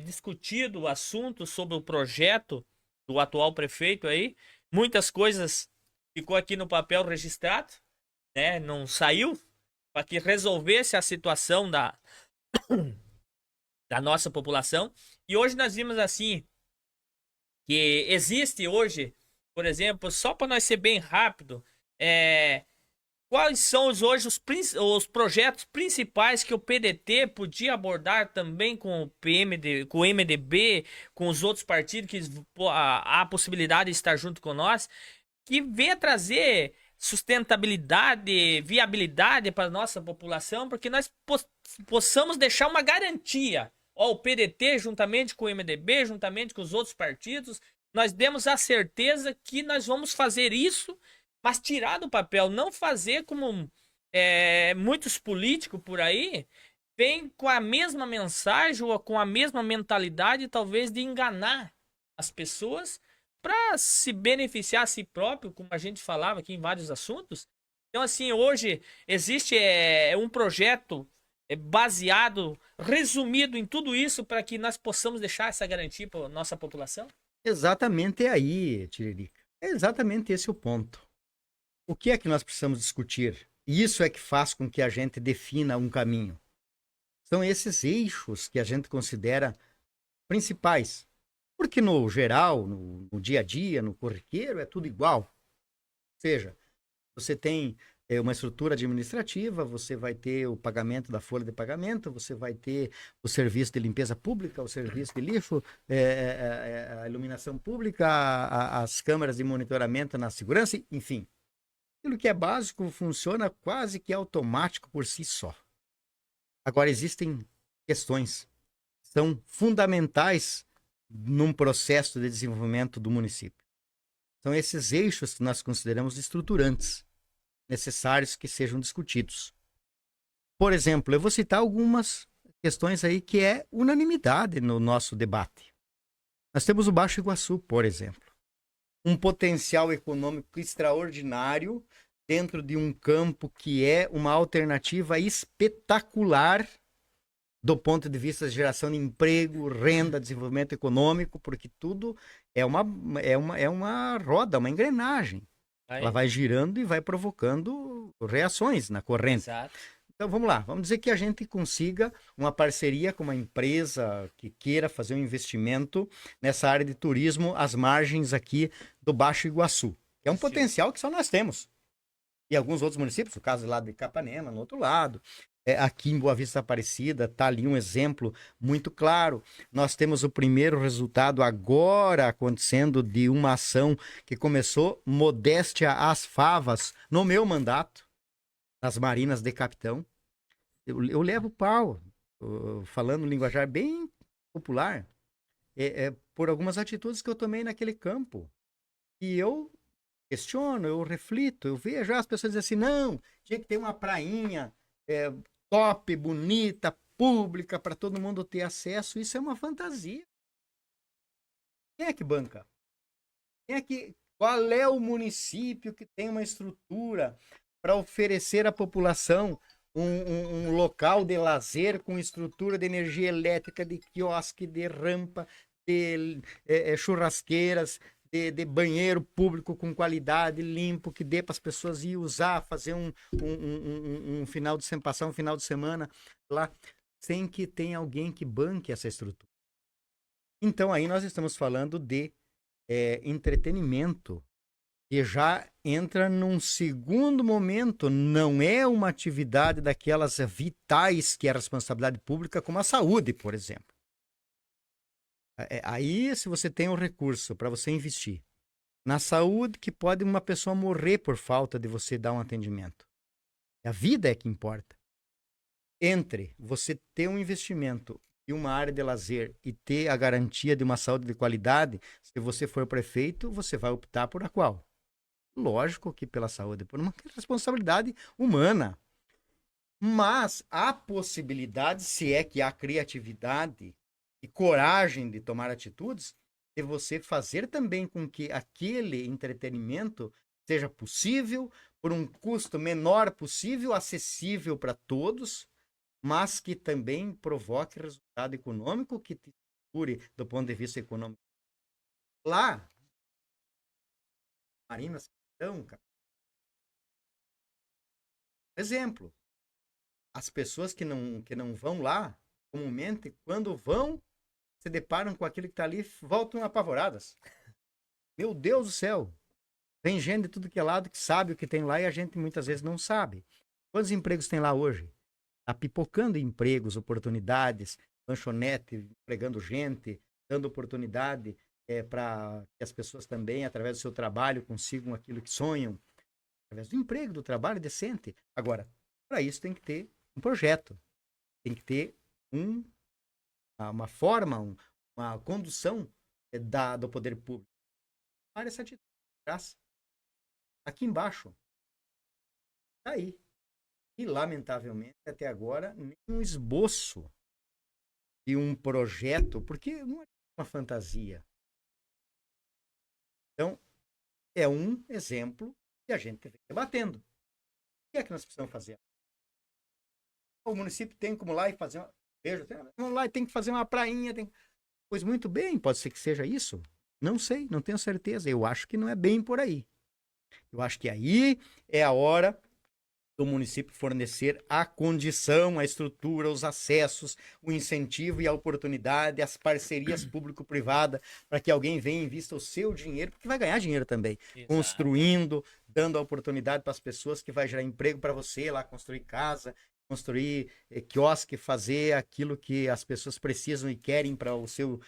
discutido, o assunto sobre o projeto do atual prefeito aí. Muitas coisas ficou aqui no papel registrado, né? Não saiu para que resolvesse a situação da nossa população. E hoje nós vimos assim que existe hoje, por exemplo, só para nós ser bem rápido, quais são hoje os projetos principais que o PDT podia abordar também com o PMD, com o MDB, com os outros partidos que há a possibilidade de estar junto com nós, que venha trazer sustentabilidade, viabilidade para a nossa população, porque nós possamos deixar uma garantia. Ó, o PDT, juntamente com o MDB, juntamente com os outros partidos, nós demos a certeza que nós vamos fazer isso, mas tirar do papel, não fazer como muitos políticos por aí vêm com a mesma mensagem ou com a mesma mentalidade, talvez, de enganar as pessoas para se beneficiar a si próprio, como a gente falava aqui em vários assuntos. Então, assim, hoje existe um projeto baseado, resumido em tudo isso, para que nós possamos deixar essa garantia para a nossa população? Exatamente aí, Tiririca. É exatamente esse o ponto. O que é que nós precisamos discutir? E isso é que faz com que a gente defina um caminho. São esses eixos que a gente considera principais. Porque no geral, no dia a dia, no corriqueiro, é tudo igual. Ou seja, você tem uma estrutura administrativa, você vai ter o pagamento da folha de pagamento, você vai ter o serviço de limpeza pública, o serviço de lixo, a iluminação pública, as câmeras de monitoramento na segurança, enfim. Aquilo que é básico funciona quase que automático por si só. Agora, existem questões que são fundamentais num processo de desenvolvimento do município. São esses eixos que nós consideramos estruturantes, necessários que sejam discutidos. Por exemplo, eu vou citar algumas questões aí que é unanimidade no nosso debate. Nós temos o Baixo Iguaçu, por exemplo. Um potencial econômico extraordinário dentro de um campo que é uma alternativa espetacular do ponto de vista de geração de emprego, renda, desenvolvimento econômico, porque tudo é uma roda, uma engrenagem. Ela vai girando e vai provocando reações na corrente. Exato. Então vamos lá, vamos dizer que a gente consiga uma parceria com uma empresa que queira fazer um investimento nessa área de turismo às margens aqui do Baixo Iguaçu. Que é um potencial que só nós temos. E alguns outros municípios, o caso lá de Capanema, no outro lado. Aqui em Boa Vista Aparecida, está ali um exemplo muito claro. Nós temos o primeiro resultado agora acontecendo de uma ação que começou modéstia às favas no meu mandato, nas Marinas de Capitão. Eu levo pau, falando linguajar bem popular, por algumas atitudes que eu tomei naquele campo. E eu questiono, eu reflito, eu vejo as pessoas dizem assim, não, tinha que ter uma prainha top, bonita, pública, para todo mundo ter acesso. Isso é uma fantasia. Quem é que banca? Qual é o município que tem uma estrutura para oferecer à população um local de lazer com estrutura de energia elétrica, de quiosque, de rampa, de churrasqueiras, de banheiro público com qualidade, limpo, que dê para as pessoas ir usar, fazer um final de semana, passar um final de semana lá, sem que tenha alguém que banque essa estrutura. Então, aí nós estamos falando de entretenimento, que já entra num segundo momento, não é uma atividade daquelas vitais que é a responsabilidade pública, como a saúde, por exemplo. Aí, se você tem um recurso para você investir na saúde, que pode uma pessoa morrer por falta de você dar um atendimento. A vida é que importa. entre você ter um investimento e uma área de lazer e ter a garantia de uma saúde de qualidade, se você for prefeito, você vai optar por a qual? Lógico que pela saúde, por uma responsabilidade humana. Mas há possibilidade, se é que há criatividade e coragem de tomar atitudes, de você fazer também com que aquele entretenimento seja possível, por um custo menor possível, acessível para todos, mas que também provoque resultado econômico que te cure do ponto de vista econômico. Lá, Marina, então, cara, exemplo, as pessoas que não vão lá, comumente, quando vão, se deparam com aquilo que está ali, voltam apavoradas. Meu Deus do céu! Vem gente de tudo que é lado que sabe o que tem lá e a gente muitas vezes não sabe. Quantos empregos tem lá hoje? Está pipocando empregos, oportunidades, lanchonete, empregando gente, dando oportunidade para que as pessoas também, através do seu trabalho, consigam aquilo que sonham, através do emprego, do trabalho decente. Agora, para isso tem que ter um projeto, tem que ter uma forma, uma condução do poder público. Para essa atitude, graça. Aqui embaixo, está aí. E, lamentavelmente, até agora, nenhum esboço de um projeto, porque não é uma fantasia. Então, é um exemplo que a gente vem debatendo. O que é que nós precisamos fazer? O município tem como ir lá e fazer uma... Veja, vamos lá e tem que fazer uma prainha. Pois muito bem, pode ser que seja isso. Não sei, não tenho certeza. Eu acho que não é bem por aí. Eu acho que aí é a hora do município fornecer a condição, a estrutura, os acessos, o incentivo e a oportunidade, as parcerias público-privada, para que alguém venha e invista o seu dinheiro, porque vai ganhar dinheiro também, Exato. construindo, dando a oportunidade para as pessoas, que vai gerar emprego para você lá, construir casa, construir quiosque, fazer aquilo que as pessoas precisam e querem para o seu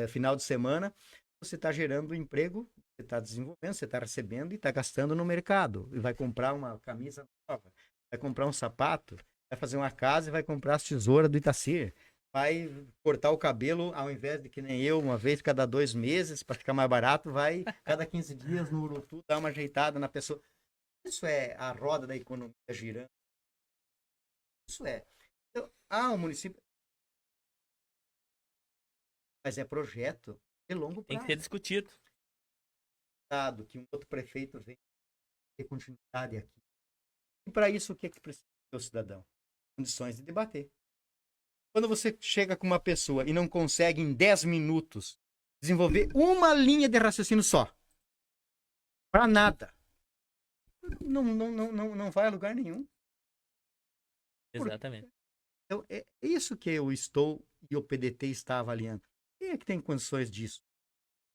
final de semana. Você está gerando emprego, você está desenvolvendo, você está recebendo e está gastando no mercado. E vai comprar uma camisa nova, vai comprar um sapato, vai fazer uma casa e vai comprar as tesouras do Itacir. Vai cortar o cabelo, ao invés de que nem eu, uma vez cada 2 meses, para ficar mais barato, vai cada 15 dias no Urutu dar uma ajeitada na pessoa. Isso é a roda da economia girando. Isso é. Então, o município. Mas é projeto de longo Tem que prazo. ser discutido. Que um outro prefeito venha ter continuidade aqui. E para isso, o que é que precisa do cidadão? Condições de debater. Quando você chega com uma pessoa e não consegue, em 10 minutos, desenvolver uma linha de raciocínio só, para nada, não vai a lugar nenhum. Exatamente. Então, é isso que eu estou e o PDT está avaliando. Quem é que tem condições disso?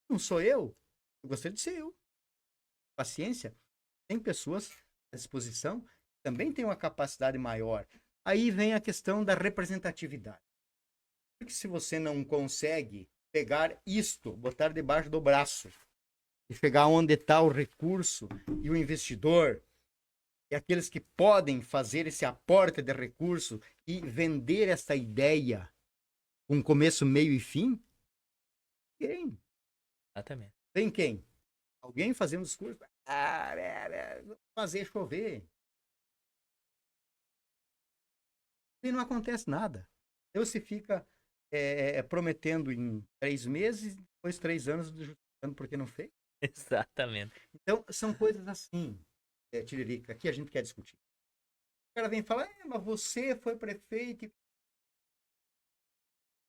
Não sou eu. Eu gostaria de ser eu. Paciência. Tem pessoas à disposição que também têm uma capacidade maior. Aí vem a questão da representatividade. Porque se você não consegue pegar isto, botar debaixo do braço e chegar onde está o recurso e o investidor e aqueles que podem fazer esse aporte de recurso e vender essa ideia com começo, meio e fim, quem? Exatamente. Tem quem? Alguém fazendo discurso, fazer chover. E não acontece nada. Então se fica prometendo em 3 meses, depois 3 anos justificando porque não fez. Exatamente. Então são coisas assim, Tiririca, que a gente quer discutir. O cara vem falar, mas você foi prefeito.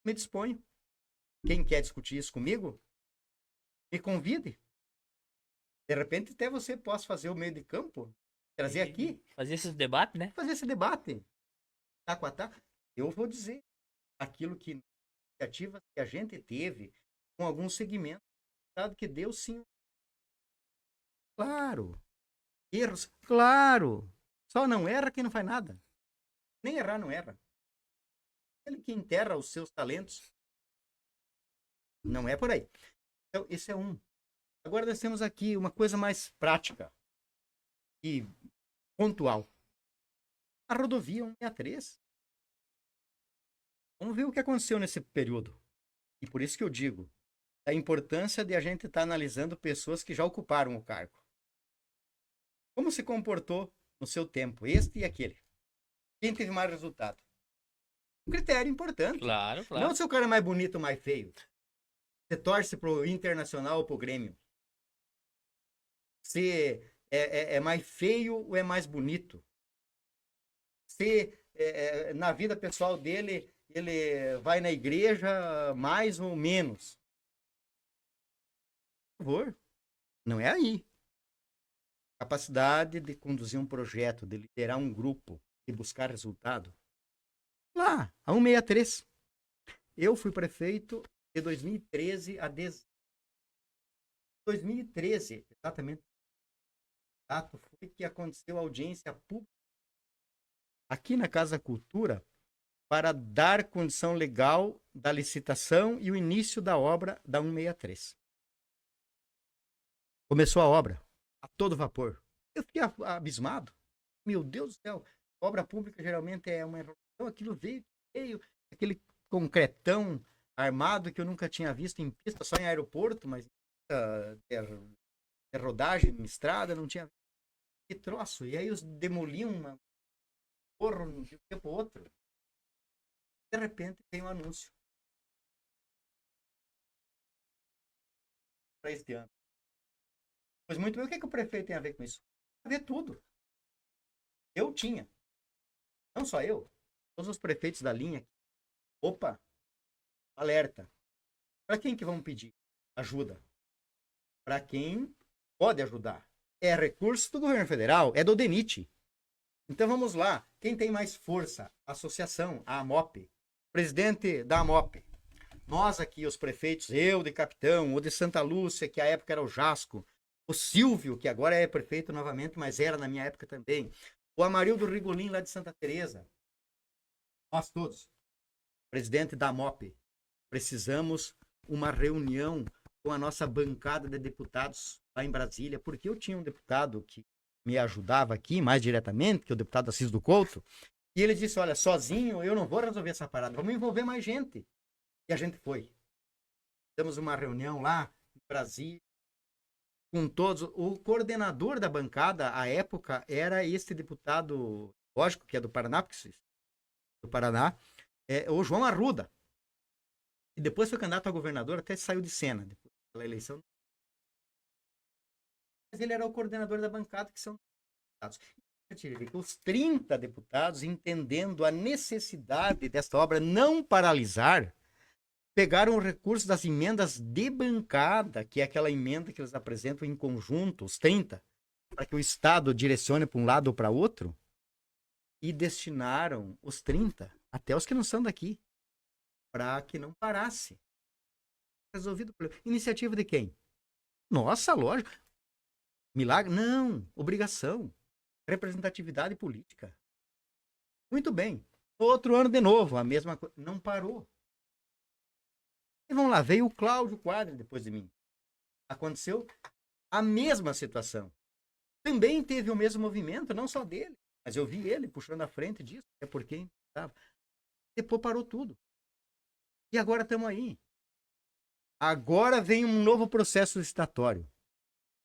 Me disponho. Quem quer discutir isso comigo, me convide. De repente até você possa fazer o meio de campo, trazer aqui. Fazer esses debates, né? Fazer esse debate. Tá com a tá. Eu vou dizer aquilo que iniciativas que a gente teve com alguns segmentos, dado que deu sim. Claro. Erros, claro. Só não erra quem não faz nada. Nem errar não erra. Ele que enterra os seus talentos. Não é por aí. Então, esse é um. Agora nós temos aqui uma coisa mais prática e pontual. A rodovia 163. Vamos ver o que aconteceu nesse período. E por isso que eu digo a importância de a gente estar analisando pessoas que já ocuparam o cargo. Como se comportou no seu tempo, este e aquele. Quem teve mais resultado? Um critério importante. Claro, claro. Não se o cara é mais bonito ou mais feio. Você torce pro Internacional ou pro Grêmio. Se é mais feio ou é mais bonito. Se na vida pessoal dele, ele vai na igreja mais ou menos. Por favor, não é aí. Capacidade de conduzir um projeto, de liderar um grupo, de buscar resultado. Lá, a 163. Eu fui prefeito de 2013 a 2013, exatamente. Foi que aconteceu a audiência pública aqui na Casa Cultura para dar condição legal da licitação e o início da obra da 163. Começou a obra a todo vapor. Eu fiquei abismado. Meu Deus do céu, obra pública geralmente é uma enrolação, aquilo veio aquele concretão armado que eu nunca tinha visto em pista, só em aeroporto, mas rodagem em estrada, não tinha que troço. E aí os demoliam um porro de um tempo outro. De repente tem um anúncio para este ano. Pois muito bem, o que o prefeito tem a ver com isso? Tem a ver tudo. Eu tinha. Não só eu. Todos os prefeitos da linha. Opa, alerta. Para quem que vamos pedir ajuda? Para quem pode ajudar. É recurso do governo federal, é do DENIT. Então vamos lá. Quem tem mais força? A associação, a AMOP. Presidente da AMOP. Nós aqui, os prefeitos, eu de Capitão, o de Santa Lúcia, que à época era o Jasco, o Silvio, que agora é prefeito novamente, mas era na minha época também, o Amarildo Rigolin, lá de Santa Teresa. Nós todos, presidente da AMOP, precisamos uma reunião com a nossa bancada de deputados lá em Brasília, porque eu tinha um deputado que me ajudava aqui mais diretamente, que é o deputado Assis do Couto, e ele disse, olha, sozinho eu não vou resolver essa parada, vamos envolver mais gente. E a gente foi. Temos uma reunião lá em Brasília, com todos. O coordenador da bancada, à época, era este deputado, lógico que é do Paraná, do Paraná, o João Arruda. E depois foi candidato a governador, até saiu de cena, depois da eleição. Mas ele era o coordenador da bancada, que são deputados. Os 30 deputados, entendendo a necessidade desta obra não paralisar, pegaram o recurso das emendas de bancada, que é aquela emenda que eles apresentam em conjunto, os 30, para que o Estado direcione para um lado ou para outro, e destinaram os 30, até os que não são daqui, para que não parasse. Resolvido o problema. Iniciativa de quem? Nossa, lógico. Milagre? Não. Obrigação. Representatividade política. Muito bem. Outro ano de novo, a mesma coisa. Não parou. E vamos lá, veio o Cláudio Quadri depois de mim. Aconteceu a mesma situação. Também teve o mesmo movimento, não só dele, mas eu vi ele puxando a frente disso, é por quem estava. Depois parou tudo. E agora estamos aí. Agora vem um novo processo licitatório.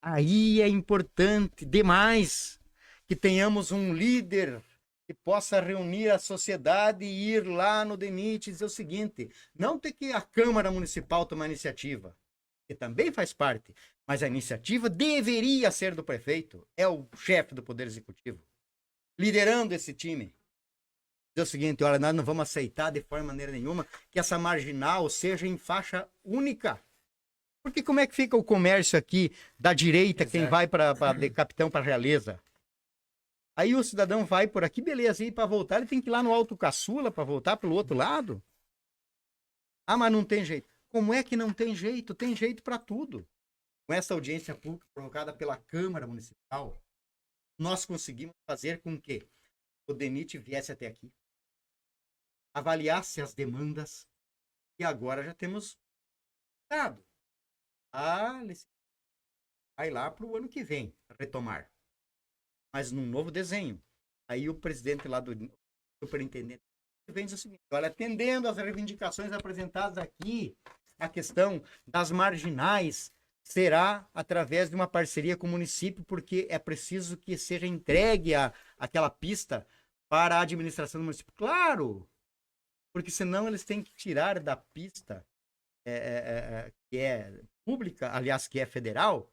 Aí é importante demais que tenhamos um líder que possa reunir a sociedade e ir lá no DENIT e dizer o seguinte, não ter que a Câmara Municipal tomar iniciativa, que também faz parte, mas a iniciativa deveria ser do prefeito, é o chefe do Poder Executivo, liderando esse time. Dizer o seguinte, olha, nós não vamos aceitar de forma maneira nenhuma que essa marginal seja em faixa única. Porque como é que fica o comércio aqui da direita, exato, quem vai para de Capitão para Realeza? Aí o cidadão vai por aqui, beleza, e para voltar ele tem que ir lá no Alto Caçula para voltar pelo outro lado. Ah, mas não tem jeito. Como é que não tem jeito? Tem jeito para tudo. Com essa audiência pública provocada pela Câmara Municipal, nós conseguimos fazer com que o DENIT viesse até aqui, avaliasse as demandas, e agora já temos dado. Vai lá para o ano que vem retomar. Mas num novo desenho. Aí o presidente lá do superintendente vem dizer o seguinte: olha, atendendo às reivindicações apresentadas aqui, a questão das marginais será através de uma parceria com o município, porque é preciso que seja entregue aquela pista para a administração do município. Claro, porque senão eles têm que tirar da pista que é pública, aliás, que é federal,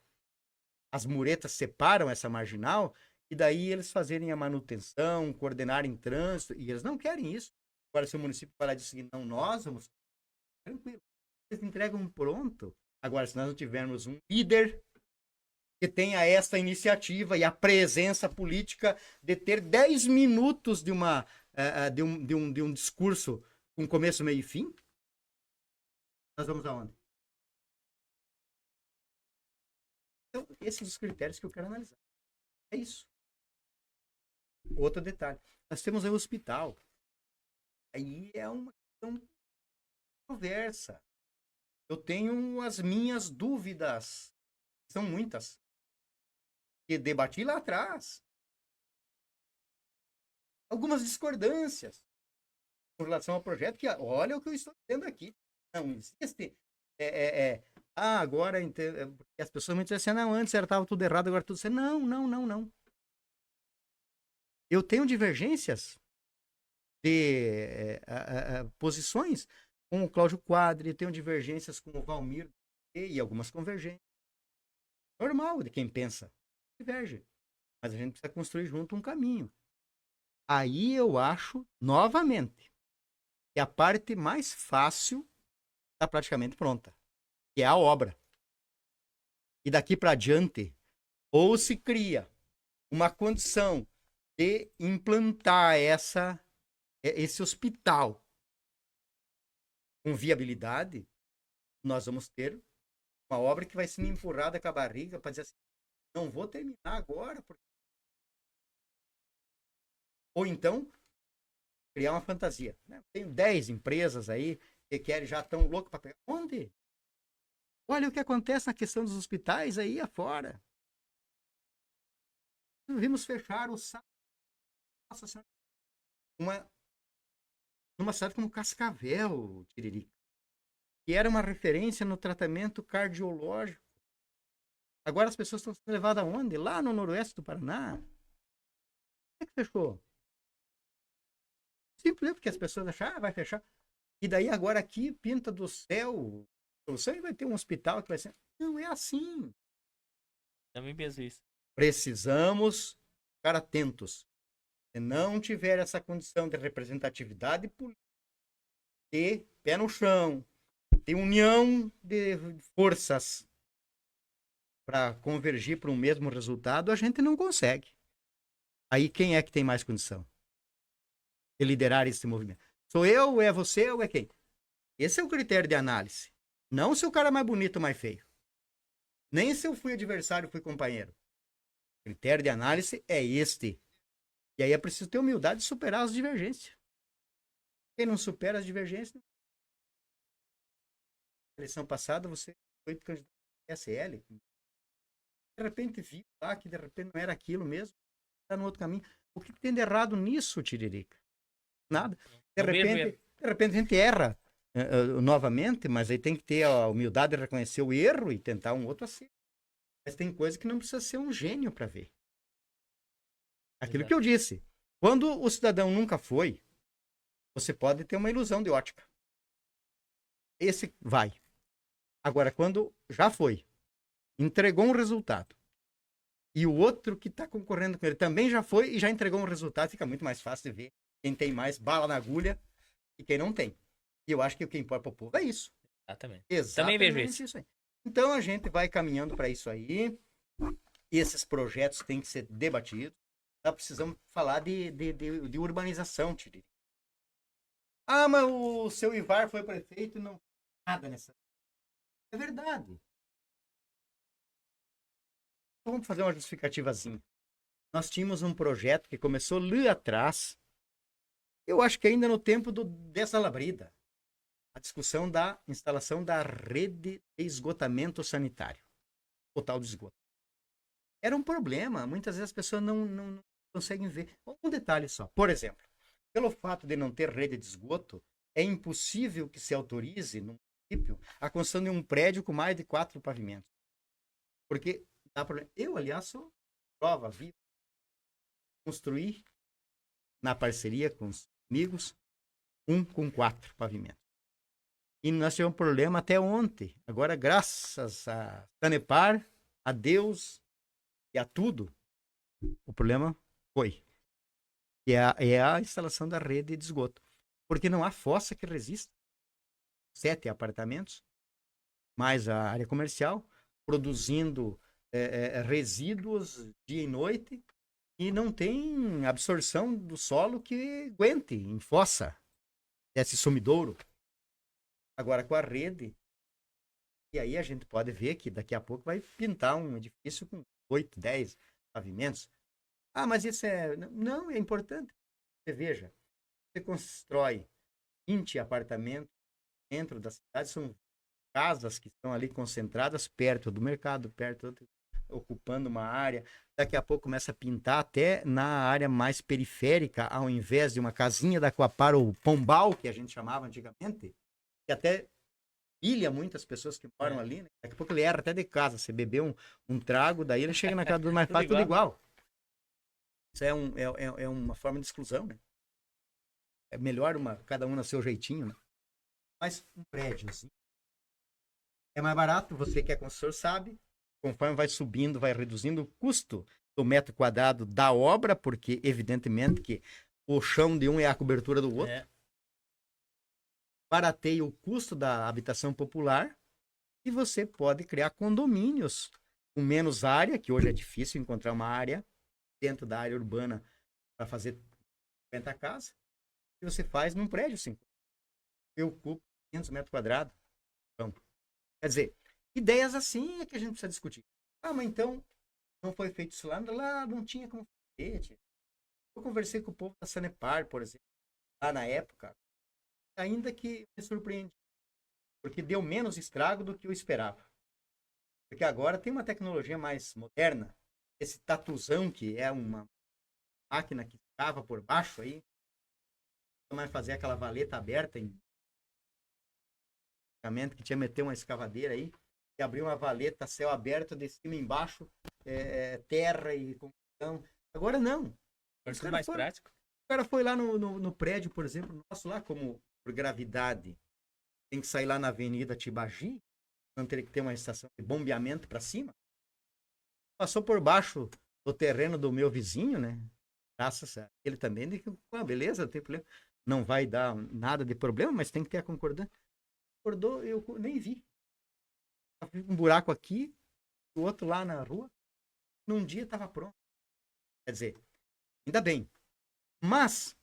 as muretas separam essa marginal, e daí eles fazerem a manutenção, coordenarem trânsito, e eles não querem isso. Agora, se o município falar disso seguinte, não, nós vamos, tranquilo, eles entregam pronto. Agora, se nós não tivermos um líder que tenha essa iniciativa e a presença política de ter 10 minutos de um discurso com começo, meio e fim, nós vamos aonde? Então, esses são os critérios que eu quero analisar. É isso. Outro detalhe. Nós temos aí o hospital. Aí é uma questão conversa. Eu tenho as minhas dúvidas. São muitas. Que debati lá atrás. Algumas discordâncias com relação ao projeto, que olha o que eu estou dizendo aqui. Não existe. Agora as pessoas me dizem assim, não, antes estava tudo errado, agora tudo certo. Não, não, não, não. Eu tenho divergências de posições com o Cláudio Quadri, tenho divergências com o Valmir e algumas convergências. Normal de quem pensa. Diverge. Mas a gente precisa construir junto um caminho. Aí eu acho, novamente, que a parte mais fácil está praticamente pronta, que é a obra. E daqui para adiante, ou se cria uma condição de implantar esse hospital com viabilidade, nós vamos ter uma obra que vai sendo empurrada com a barriga para dizer assim, não vou terminar agora. Ou então, criar uma fantasia. Né? Tenho 10 empresas aí que querem, já estão loucos para pegar. Onde? Olha o que acontece na questão dos hospitais aí afora. Vimos fechar o sábado. Nossa Senhora. Numa cidade como Cascavel, Tiririca, que era uma referência no tratamento cardiológico. Agora as pessoas estão sendo levadas aonde? Lá no noroeste do Paraná. Como é que fechou? Simplesmente porque as pessoas acharam, vai fechar. E daí agora aqui, pinta do céu, solução, e vai ter um hospital que vai ser... Não é assim. Também penso isso. Precisamos ficar atentos. Se não tiver essa condição de representatividade política, de pé no chão, de união de forças para convergir para um mesmo resultado, a gente não consegue. Aí quem é que tem mais condição de liderar esse movimento? Sou eu, ou é você, ou é quem? Esse é o critério de análise. Não se o cara é mais bonito ou mais feio. Nem se eu fui adversário ou fui companheiro. O critério de análise é este. E aí é preciso ter humildade de superar as divergências. Quem não supera as divergências... Na eleição passada, você foi candidato ao PSL. De repente viu lá que de repente não era aquilo mesmo. Está no outro caminho. O que tem de errado nisso, Tiririca? Nada. De repente a gente erra novamente, mas aí tem que ter a humildade de reconhecer o erro e tentar um outro acerto. Mas tem coisa que não precisa ser um gênio para ver. Aquilo Exato. Que eu disse. Quando o cidadão nunca foi, você pode ter uma ilusão de ótica. Esse vai. Agora, quando já foi, entregou um resultado, e o outro que está concorrendo com ele também já foi e já entregou um resultado, fica muito mais fácil de ver quem tem mais bala na agulha e quem não tem. E eu acho que o que importa para o povo é isso. Exatamente. Também vejo isso. Aí. Então a gente vai caminhando para isso aí. Esses projetos têm que ser debatidos. Nós precisamos falar de urbanização, Tiri. Ah, mas o seu Ivar foi prefeito e não nada nessa. É verdade. Então, vamos fazer uma justificativazinha. Nós tínhamos um projeto que começou lá atrás. Eu acho que ainda no tempo dessa labrida. A discussão da instalação da rede de esgotamento sanitário. O tal de esgoto. Era um problema. Muitas vezes as pessoas não conseguem ver. Um detalhe só. Por exemplo, pelo fato de não ter rede de esgoto, é impossível que se autorize, no município, a construção de um prédio com mais de 4 pavimentos. Porque dá problema. Eu, aliás, sou prova viva. Construir na parceria com os amigos, um com 4 pavimentos. E nós tivemos um problema até ontem. Agora, graças a Sanepar, a Deus e a tudo, o problema foi. É a instalação da rede de esgoto. Porque não há fossa que resista. 7 apartamentos, mais a área comercial, produzindo resíduos dia e noite, e não tem absorção do solo que aguente em fossa, esse sumidouro. Agora com a rede, e aí a gente pode ver que daqui a pouco vai pintar um edifício com 8, 10 pavimentos. Ah, mas isso não, é importante. Você veja, você constrói 20 apartamentos dentro da cidade, são casas que estão ali concentradas perto do mercado, ocupando uma área. Daqui a pouco começa a pintar até na área mais periférica, ao invés de uma casinha da Coapar ou Pombal, que a gente chamava antigamente, que até pilha muitas pessoas que moram ali, né? Daqui a pouco ele erra até de casa. Você bebeu um trago, daí ele chega na casa do mais fácil, tudo igual. Isso é uma forma de exclusão, né? É melhor cada um no seu jeitinho, né? Mas um prédio assim é mais barato, você que é consultor sabe, conforme vai subindo, vai reduzindo o custo do metro quadrado da obra, porque evidentemente que o chão de um é a cobertura do outro. Barateia o custo da habitação popular e você pode criar condomínios com menos área, que hoje é difícil encontrar uma área dentro da área urbana para fazer 50 casas, e você faz num prédio assim. Eu ocupo 500 metros quadrados. Então, quer dizer, ideias assim é que a gente precisa discutir. Ah, mas então não foi feito isso lá não tinha como fazer. Eu conversei com o povo da Sanepar, por exemplo, lá na época, ainda que me surpreendi, porque deu menos estrago do que eu esperava. Porque agora tem uma tecnologia mais moderna, esse tatuzão, que é uma máquina que cava por baixo aí, não vai fazer aquela valeta aberta que tinha meter uma escavadeira aí, e abrir uma valeta céu aberto de cima e embaixo, terra e confusão. Agora não. Isso é mais prático. O cara foi lá no prédio, por exemplo, nosso lá, como por gravidade, tem que sair lá na Avenida Tibagi, não teria que ter uma estação de bombeamento para cima. Passou por baixo do terreno do meu vizinho, né? Graças a ele também, beleza, não tem problema. Não vai dar nada de problema, mas tem que ter a concordância. Acordou, eu nem vi. Um buraco aqui, o outro lá na rua. Num dia estava pronto. Quer dizer, ainda bem. Mas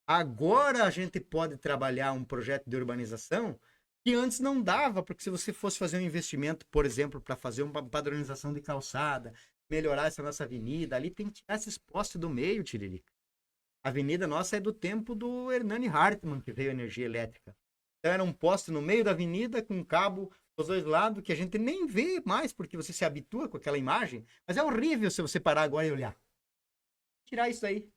agora a gente pode trabalhar um projeto de urbanização que antes não dava, porque se você fosse fazer um investimento, por exemplo, para fazer uma padronização de calçada, melhorar essa nossa avenida, ali tem que tirar esses postes do meio, Tiririca. A avenida nossa é do tempo do Hernani Hartmann, que veio a energia elétrica. Então era um poste no meio da avenida, com um cabo dos dois lados, que a gente nem vê mais, porque você se habitua com aquela imagem. Mas é horrível se você parar agora e olhar. Tirar isso aí.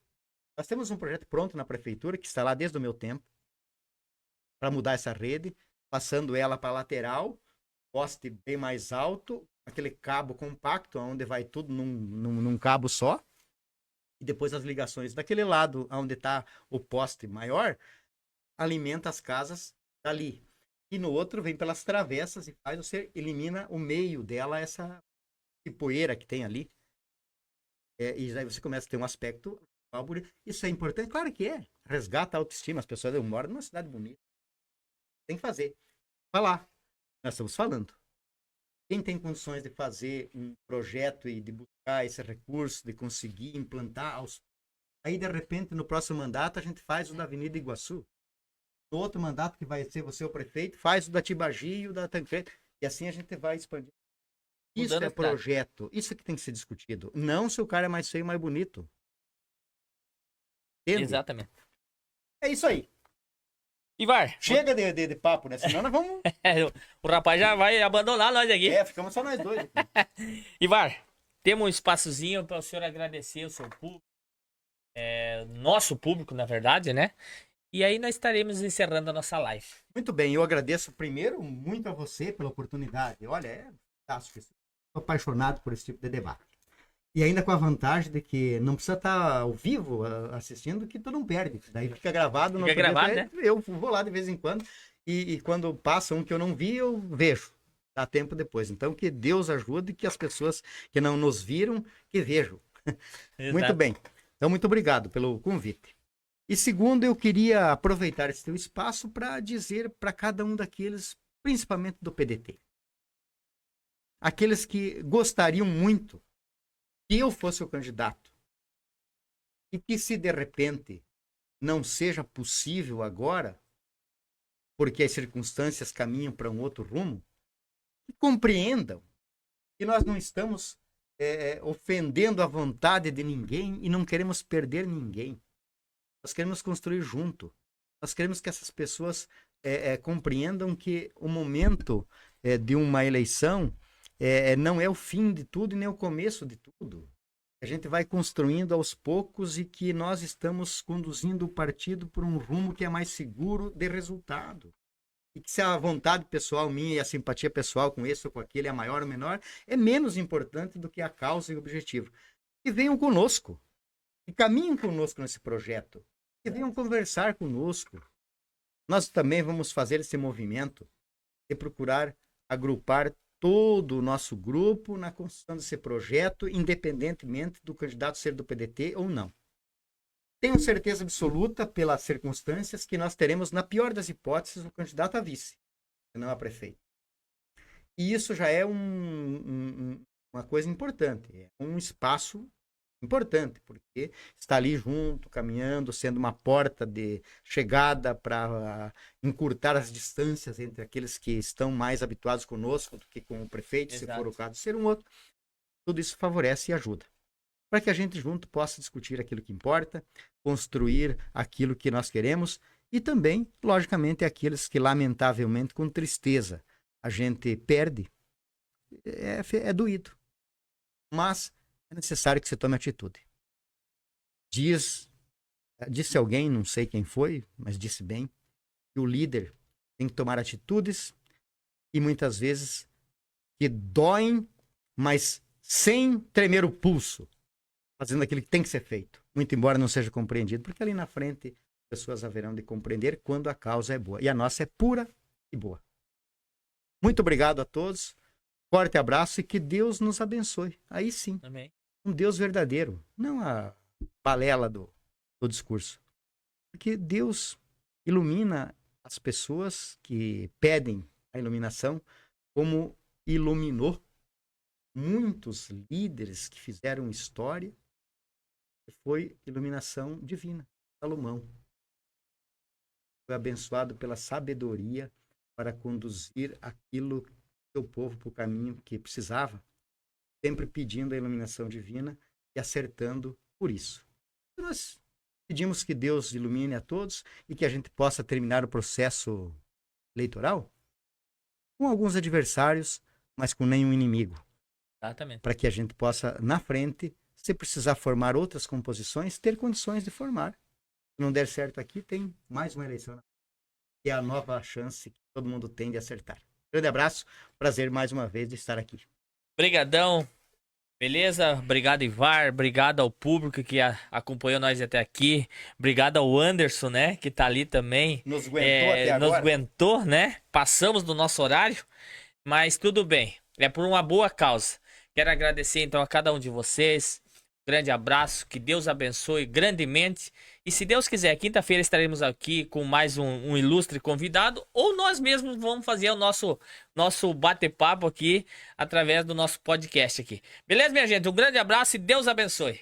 Nós temos um projeto pronto na prefeitura, que está lá desde o meu tempo, para mudar essa rede, passando ela para a lateral, poste bem mais alto, aquele cabo compacto, onde vai tudo num cabo só, e depois as ligações daquele lado, onde está o poste maior, alimenta as casas dali. E no outro vem pelas travessas e você elimina o meio dela, essa poeira que tem ali. E aí você começa a ter um aspecto. Isso é importante? Claro que é. Resgata a autoestima. As pessoas moram numa cidade bonita. Tem que fazer. Falar. Nós estamos falando. Quem tem condições de fazer um projeto e de buscar esse recurso, de conseguir implantar aí, de repente, no próximo mandato, a gente faz o da Avenida Iguaçu. No outro mandato, que vai ser você o prefeito, faz o da Tibagi e o da Tancredo. E assim a gente vai expandir. Isso é projeto. Isso que tem que ser discutido. Não se o cara é mais feio ou mais bonito. Entende? Exatamente. É isso aí. Ivar. Chega de papo, né? Senão nós vamos... O rapaz já vai abandonar nós aqui. Ficamos só nós dois aqui. Ivar, temos um espaçozinho para o senhor agradecer o seu público. nosso público, na verdade, né? E aí nós estaremos encerrando a nossa live. Muito bem, eu agradeço primeiro muito a você pela oportunidade. Olha, é fantástico. Estou apaixonado por esse tipo de debate. E ainda com a vantagem de que não precisa estar ao vivo assistindo, que tu não perde. Daí fica gravado. Fica gravado, né? Eu vou lá de vez em quando e quando passa um que eu não vi, eu vejo. Dá tempo depois. Então, que Deus ajude que as pessoas que não nos viram, que vejam. Muito bem. Então, muito obrigado pelo convite. E segundo, eu queria aproveitar esse teu espaço para dizer para cada um daqueles, principalmente do PDT, aqueles que gostariam muito que eu fosse o candidato e que se de repente não seja possível agora, porque as circunstâncias caminham para um outro rumo, que compreendam que nós não estamos ofendendo a vontade de ninguém e não queremos perder ninguém. Nós queremos construir junto. Nós queremos que essas pessoas compreendam que o momento de uma eleição não é o fim de tudo e nem o começo de tudo. A gente vai construindo aos poucos e que nós estamos conduzindo o partido por um rumo que é mais seguro de resultado. E que se a vontade pessoal minha e a simpatia pessoal com esse ou com aquele é maior ou menor, é menos importante do que a causa e o objetivo. E venham conosco. E caminhem conosco nesse projeto. E venham conversar conosco. Nós também vamos fazer esse movimento de procurar agrupar todo o nosso grupo na construção desse projeto, independentemente do candidato ser do PDT ou não. Tenho certeza absoluta, pelas circunstâncias, que nós teremos, na pior das hipóteses, um candidato a vice, não a prefeito. E isso já é uma coisa importante, é um espaço importante, porque está ali junto, caminhando, sendo uma porta de chegada para encurtar as distâncias entre aqueles que estão mais habituados conosco do que com o prefeito, Exato. Se for o caso de ser um outro. Tudo isso favorece e ajuda. Para que a gente junto possa discutir aquilo que importa, construir aquilo que nós queremos e também, logicamente, aqueles que, lamentavelmente, com tristeza, a gente perde, é doído. Mas é necessário que você tome atitude. Disse alguém, não sei quem foi, mas disse bem, que o líder tem que tomar atitudes e muitas vezes que doem, mas sem tremer o pulso, fazendo aquilo que tem que ser feito, muito embora não seja compreendido, porque ali na frente as pessoas haverão de compreender quando a causa é boa. E a nossa é pura e boa. Muito obrigado a todos, forte abraço e que Deus nos abençoe. Aí sim. Amém. Um Deus verdadeiro, não a balela do discurso. Porque Deus ilumina as pessoas que pedem a iluminação, como iluminou muitos líderes que fizeram história, foi iluminação divina. Salomão foi abençoado pela sabedoria para conduzir aquilo que o povo para o caminho que precisava, sempre pedindo a iluminação divina e acertando por isso. Nós pedimos que Deus ilumine a todos e que a gente possa terminar o processo eleitoral com alguns adversários, mas com nenhum inimigo. Exatamente. Para que a gente possa, na frente, se precisar formar outras composições, ter condições de formar. Se não der certo aqui, tem mais uma eleição. Que é a nova chance que todo mundo tem de acertar. Grande abraço, prazer mais uma vez de estar aqui. Obrigadão, beleza? Obrigado, Ivar, obrigado ao público que acompanhou nós até aqui, obrigado ao Anderson, né, que tá ali também. Nos aguentou até agora. Nos aguentou, né? Passamos do nosso horário, mas tudo bem, é por uma boa causa. Quero agradecer então a cada um de vocês, grande abraço, que Deus abençoe grandemente. E se Deus quiser, quinta-feira estaremos aqui com mais um ilustre convidado, ou nós mesmos vamos fazer o nosso bate-papo aqui através do nosso podcast aqui. Beleza, minha gente? Um grande abraço e Deus abençoe.